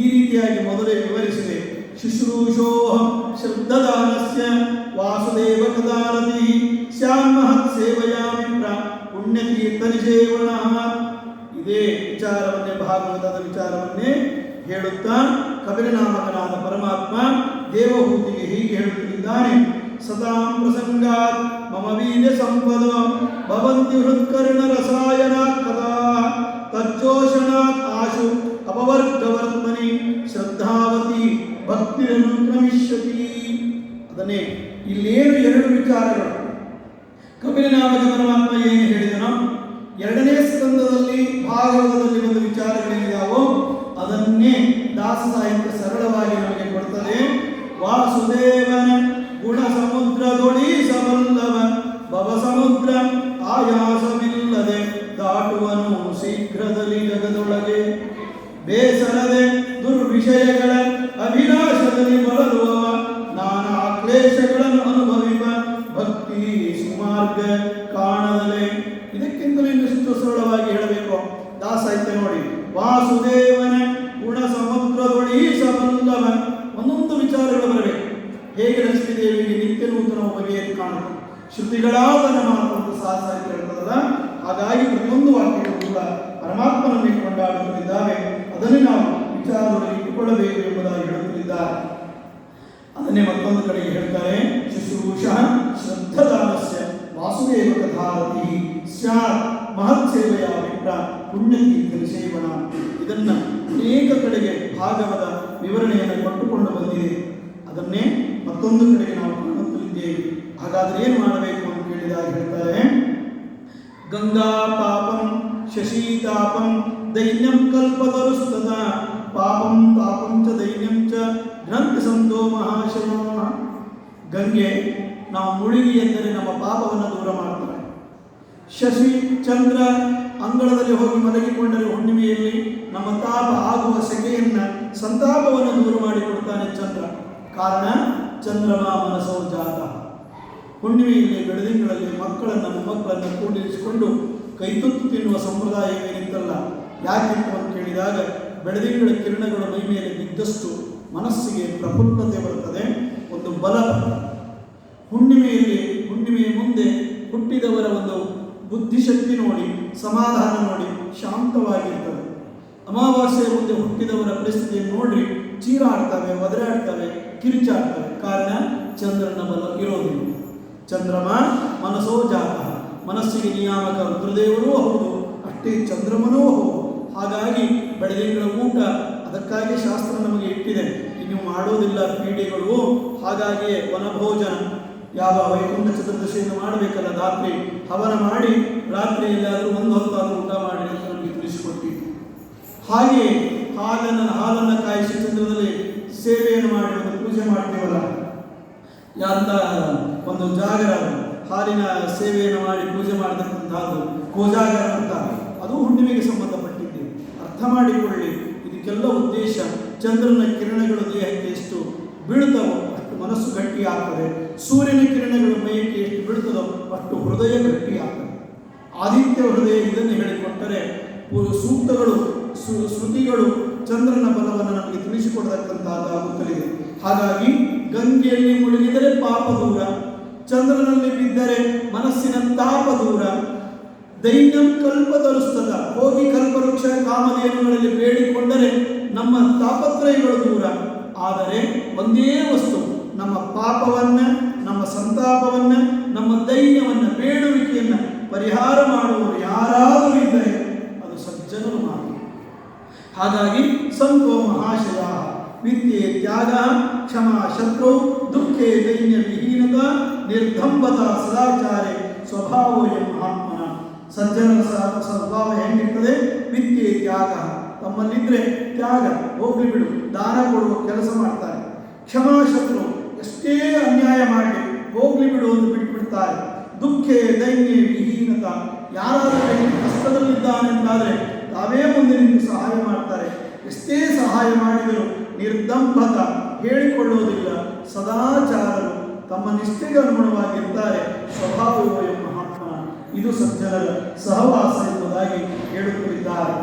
ಈ ರೀತಿಯಾಗಿ ಮೊದಲೇ ವಿವರಿಸಿದೆ. ಶುಶ್ರೂಷೋಹಂ ಶ್ರದ್ಧದಾನಸ್ಯ ವಾಸುದೇವ ಕದಾರತಿ ಸ್ಯಾನ್ಮಹತ್ ಸೇವಯಾಮಿ ಪುಣ್ಯತೀರ್ಥನಿಷೇವಣ. ಇದೇ ವಿಚಾರವನ್ನೇ, ಭಾಗವತದ ವಿಚಾರವನ್ನೇ ಹೇಳುತ್ತಾ ಕಪಿಲನಾಮಕನಾದ ಪರಮಾತ್ಮ ದೇವಹೂತಿಗೆ ಹೀಗೆ ಹೇಳುತ್ತಿದ್ದಾನೆ. ಸತಾಂ ಪ್ರಸಂಗಾತ್ ಮಮ ವೀರ್ಯ ಸಂಪದ ಭವಂತಿ ಹೃತ್ಕರ್ಣ ರಸಾಯನಾತ್ ಕದಾ ತಜ್ಜೋಷಣಾತ್ ಆಶು ಅಪವರ್ಗವರ್ತ್ಮನಿ ಶ್ರದ್ಧಾವತಿ ಭಕ್ತಿರನುಕ್ರಮಿಷ್ಯತಿ. ಅದನ್ನೇ ಇಲ್ಲೇನು ಎರಡು ವಿಚಾರಗಳು. ಕಪಿಲನಾಮಕ ಇವಾಗ ಪರಮಾತ್ಮ ಏನು ಹೇಳಿದನೋ, ಎರಡನೇ ಸ್ಕಂದದಲ್ಲಿ ಭಾಗವತದಲ್ಲಿ ಒಂದು ವಿಚಾರಗಳೇನಿದಾವೋ ಅದನ್ನೇ ದಾಸ ಸಾಹಿತ್ಯ ಸರಳವಾಗಿ ನಮಗೆ ಕೊಡ್ತದೆ. ವಾಸುದೇವನ ಗುಣ ಸಮುದ್ರದೊಳಿಸಬಲ್ಲವ ಭವ ಸಮುದ್ರ ಆಯಾಸವಿಲ್ಲದೆ ದಾಟುವನು ಶೀಘ್ರದಲ್ಲಿ ಜಗದೊಳಗೆ. ಬೇಸರದೆ ದುರ್ವಿಷಯಗಳ ಅಭಿಲಾಷದಲ್ಲಿ ಬಳಲುವವ ನಾನಾ ಕ್ಲೇಶಗಳನ್ನು ಅನುಭವಿವ ಭಕ್ತಿ ಸುಮಾರ್ಗ ಕಾಣದಲೆ. ಇದಕ್ಕಿಂತಲೂ ಇನ್ನಷ್ಟು ಸರಳವಾಗಿ ಹೇಳಬೇಕು ದಾಸಾಹಿತ್ಯ ನೋಡಿ. ವಾಸುದೇವನ ಗುಣ ಸಮುದ್ರದೊಳಿಸಬಲ್ಲವ, ಒಂದೊಂದು ವಿಚಾರಗಳು ಬರಬೇಕು. ಹೇಗೆ ಲಕ್ಷ್ಮೀದೇವಿಗೆ ನಿತ್ಯ ನೂತನ ಬಗೆಯಲ್ಲಿ ಕಾಣುತ್ತೆ, ಶ್ರುತಿಗಳಾದ ಮಾತಂತ ಸಾಹಿತ್ಯ ಹೇಳ್ತದಲ್ಲ. ಹಾಗಾಗಿ ಪ್ರತಿಯೊಂದು ವಾಕ್ಯಗಳು ಕೂಡ ಪರಮಾತ್ಮನನ್ನೇ ಕೊಂಡಾಡುತ್ತಿದ್ದಾವೆ. ಅದನ್ನೇ ನಾವು ವಿಚಾರದಲ್ಲಿ ಇಟ್ಟುಕೊಳ್ಳಬೇಕು ಎಂಬುದಾಗಿ ಹೇಳುತ್ತಿದ್ದಾರೆ. ಅದನ್ನೇ ಮತ್ತೊಂದು ಕಡೆಗೆ ಹೇಳ್ತಾರೆ, ಶುಶ್ರೂಷ ಶ್ರದ್ಧದಾನಸ್ಯ ವಾಸುದೇವ ಕಥಾರತಿ ಸ್ಯಾತ್ ಮಹತ್ ಸೇವೆಯ ವಿಪ್ರ ಪುಣ್ಯತೀರ್ಥ ಸೇವನ. ಇದನ್ನು ಅನೇಕ ಕಡೆಗೆ ಭಾಗವತ ವಿವರಣೆಯನ್ನು ಕೊಟ್ಟುಕೊಂಡು ಬಂದಿದೆ. ಅದನ್ನೇ ಮತ್ತೊಂದು ಕಡೆಗೆ ನಾವು ಕಾಣುತ್ತಿದ್ದೇವೆ. ಹಾಗಾದರೆ ಏನು ಮಾಡಬೇಕು ಅಂತ ಕೇಳಿದಾಗ ಹೇಳ್ತಾರೆ, ಗಂಗಾ ಪಾಪಂ ಶಶೀತಾಪಂ ದೈನ್ಯಂ ಕಲ್ಪತರುಸ್ತದ ಪಾಪಂ ತಾಪಂ ಚ ದೈನ್ಯಂ ಚ ಗ್ರಂಥಿ ಸಂತೋ ಮಹಾಶಯ. ಗಂಗೆ ನಾವು ಮುಳುಗಿ ಎಂದರೆ ನಮ್ಮ ಪಾಪವನ್ನು ದೂರ ಮಾಡ್ತಾರೆ. ಶಶಿ ಚಂದ್ರ ಅಂಗಳದಲ್ಲಿ ಹೋಗಿ ಮಲಗಿಕೊಂಡರೆ ಹುಣ್ಣಿಮೆಯಲ್ಲಿ ನಮ್ಮ ತಾಪ ಆಗುವ ಸೆಕೆಯನ್ನು ಸಂತಾಪವನ್ನು ದೂರ ಮಾಡಿಕೊಡ್ತಾನೆ ಚಂದ್ರ. ಕಾರಣ ಚಂದ್ರಮ ಮನಸೋ ಜಾತ. ಹುಣ್ಣಿಮೆಯಲ್ಲಿ ಬೆಳದಿಂಗಳಲ್ಲಿ ಮಕ್ಕಳನ್ನು ಮೊಮ್ಮಕ್ಕಳನ್ನು ಕೂಡಿರಿಸಿಕೊಂಡು ಕೈತುತ್ತು ತಿನ್ನುವ ಸಂಪ್ರದಾಯ ಏನಿತ್ತಲ್ಲ, ಯಾಕಿತ್ತು ಅಂತ ಕೇಳಿದಾಗ ಬೆಳದಿಂಗಳ ಕಿರಣಗಳು ಮೈ ಮೇಲೆ ಬಿದ್ದಷ್ಟು ಮನಸ್ಸಿಗೆ ಪ್ರಫುಲ್ಲತೆ ಬರುತ್ತದೆ, ಒಂದು ಬಲ ಬರ್ತದೆ. ಹುಣ್ಣಿಮೆಯ ಮುಂದೆ ಹುಟ್ಟಿದವರ ಒಂದು ಬುದ್ಧಿಶಕ್ತಿ ನೋಡಿ, ಸಮಾಧಾನ ನೋಡಿ ಶಾಂತವಾಗಿರ್ತದೆ. ಅಮಾವಾಸ್ಯೆಯ ಮುಂದೆ ಹುಟ್ಟಿದವರ ಪರಿಸ್ಥಿತಿಯನ್ನು ನೋಡ್ರಿ, ಚೀರಾಡ್ತವೆ, ಒದರಾಡ್ತವೆ, ಕಿರಿಚಾಡ್ತವೆ. ಕಾರಣ ಚಂದ್ರನ ಬಲ ಇರೋದಿಲ್ಲ. ಚಂದ್ರಮ ಮನಸೋ ಜಾತ, ಮನಸ್ಸಿಗೆ ನಿಯಾಮಕ ರುದ್ರದೇವರೂ ಹೌದು, ಅಷ್ಟೇ ಚಂದ್ರಮನೂ ಹೌದು. ಹಾಗಾಗಿ ಬೆಳದಿಂಗಳ ಊಟ ಅದಕ್ಕಾಗಿ ಶಾಸ್ತ್ರ ನಮಗೆ ಇಟ್ಟಿದೆ. ಇನ್ನು ಮಾಡೋದಿಲ್ಲ ಪೀಡೆಗಳು. ಹಾಗಾಗಿಯೇ ವನಭೋಜನ ಯಾವ ವೈಕುಂಠ ಚತುರ್ದಶಿಯನ್ನು ಮಾಡಬೇಕಲ್ಲ, ರಾತ್ರಿ ಹವನ ಮಾಡಿ ರಾತ್ರಿಯಲ್ಲಾದರೂ ಒಂದು ಹೊತ್ತಾದರೂ ಊಟ ಮಾಡಿ ಅಂತ ನಮಗೆ ತಿಳಿಸಿಕೊಟ್ಟಿದ್ದು. ಹಾಗೆಯೇ ಹಾಲನ್ನು ಕಾಯಿಸಿ ಚಂದ್ರದಲ್ಲಿ ಸೇವೆಯನ್ನು ಮಾಡಿ ಒಂದು ಪೂಜೆ ಮಾಡ್ತೀವಲ್ಲ, ಯಾಂತ ಒಂದು ಜಾಗರ ಹಾಲಿನ ಸೇವೆಯನ್ನು ಮಾಡಿ ಪೂಜೆ ಮಾಡತಕ್ಕಂಥದ್ದು ಕೋಜಾಗರ ಅಂತ, ಅದು ಹುಣ್ಣಿಮೆಗೆ ಸಂಬಂಧಪಟ್ಟಿದೆ. ಅರ್ಥ ಮಾಡಿಕೊಳ್ಳಿ, ಇದಕ್ಕೆಲ್ಲ ಉದ್ದೇಶ ಚಂದ್ರನ ಕಿರಣಗಳು ದೇಹಕ್ಕೆ ಎಷ್ಟು ಬೀಳ್ತವೋ ಅಷ್ಟು ಮನಸ್ಸು ಗಟ್ಟಿ ಆಗ್ತದೆ. ಸೂರ್ಯನ ಕಿರಣಗಳು ಮೈಗೆ ಎಷ್ಟು ಬೀಳ್ತದೋ ಅಷ್ಟು ಹೃದಯ ಗಟ್ಟಿ ಆಗ್ತದೆ. ಆದಿತ್ಯ ಹೃದಯ ಇದನ್ನು ಹೇಳಿಕೊಟ್ಟರೆ ಸೂಕ್ತಗಳು ಶ್ರುತಿಗಳು ಚಂದ್ರನ ಬಲವನ್ನು ನಮಗೆ ತಿಳಿಸಿಕೊಡತಕ್ಕಂಥದ್ದಾಗುತ್ತಲಿದೆ. ಹಾಗಾಗಿ ಗಂಗೆಯಲ್ಲಿ ಮುಳುಗಿದರೆ ಪಾಪ ದೂರ, ಚಂದ್ರನಲ್ಲಿ ಬಿದ್ದರೆ ಮನಸ್ಸಿನ ತಾಪ ದೂರ. ದೈನ್ಯಂ ಕಲ್ಪತರುಸ್ತದ, ಹೋಗಿ ಕಲ್ಪವೃಕ್ಷ ಕಾಮಧೇನುಗಳಲ್ಲಿ ಬೇಡಿಕೊಂಡರೆ ನಮ್ಮ ತಾಪತ್ರಯಗಳು ದೂರ. ಆದರೆ ಒಂದೇ ವಸ್ತು, ನಮ್ಮ ಪಾಪವನ್ನು, ನಮ್ಮ ಸಂತಾಪವನ್ನು, ನಮ್ಮ ದೈನ್ಯವನ್ನು, ಬೇಡುವಿಕೆಯನ್ನು ಪರಿಹಾರ ಮಾಡುವವರು ಯಾರಾದರೂ ಇದ್ದರೆ ಅದು ಸಜ್ಜನರು ಮಾತ್ರ. ಹಾಗಾಗಿ ಸಂತೋ ಮಹಾಶಯ ವಿದ್ಯೆ ತ್ಯಾಗ ಕ್ಷಮಾ ಶತ್ರು ದುಃಖೇ ದೈನ್ಯ ವಿಹೀನತ ನಿರ್ಧಂಬತ ಸದಾಚಾರೆ ಸ್ವಭಾವೋಯಂ ಮಹಾತ್ಮನ. ಸಜ್ಜನರ ಸ್ವಭಾವ ಹೆಂಗಿರ್ತದೆ? ವಿದ್ಯೆ ತ್ಯಾಗ, ತಮ್ಮಲ್ಲಿದ್ದರೆ ತ್ಯಾಗ, ಹೋಗ್ಲಿ ಬಿಡು, ದಾನ ಕೊಡುವ ಕೆಲಸ ಮಾಡ್ತಾರೆ. ಕ್ಷಮಾ ಶತ್ರು, ಎಷ್ಟೇ ಅನ್ಯಾಯ ಮಾಡಲಿ ಹೋಗ್ಲಿ ಬಿಡು ಅಂತ ಬಿಟ್ಬಿಡ್ತಾರೆ. ದುಃಖೇ ದೈನ್ಯ ವಿಹೀನತ, ಯಾರಾದರೂ ಕಷ್ಟದಲ್ಲಿದ್ದಾನೆಂದಾದರೆ ತಾವೇ ಮುಂದೆ ನಿಂತು ಸಹಾಯ ಮಾಡ್ತಾರೆ. ಎಷ್ಟೇ ಸಹಾಯ ಮಾಡಿದರೂ ನಿರ್ದಂಭತ, ಹೇಳಿಕೊಳ್ಳುವುದಿಲ್ಲ. ಸದಾಚಾರರು, ತಮ್ಮ ನಿಷ್ಠೆಗೆ ಅನುಗುಣವಾಗಿರ್ತಾರೆ. ಸ್ವಭಾವವೋ ಮಹಾತ್ಮ, ಇದು ಸಜ್ಜನರ ಸಹವಾಸ ಎಂಬುದಾಗಿ ಹೇಳುತ್ತಿದ್ದಾರೆ.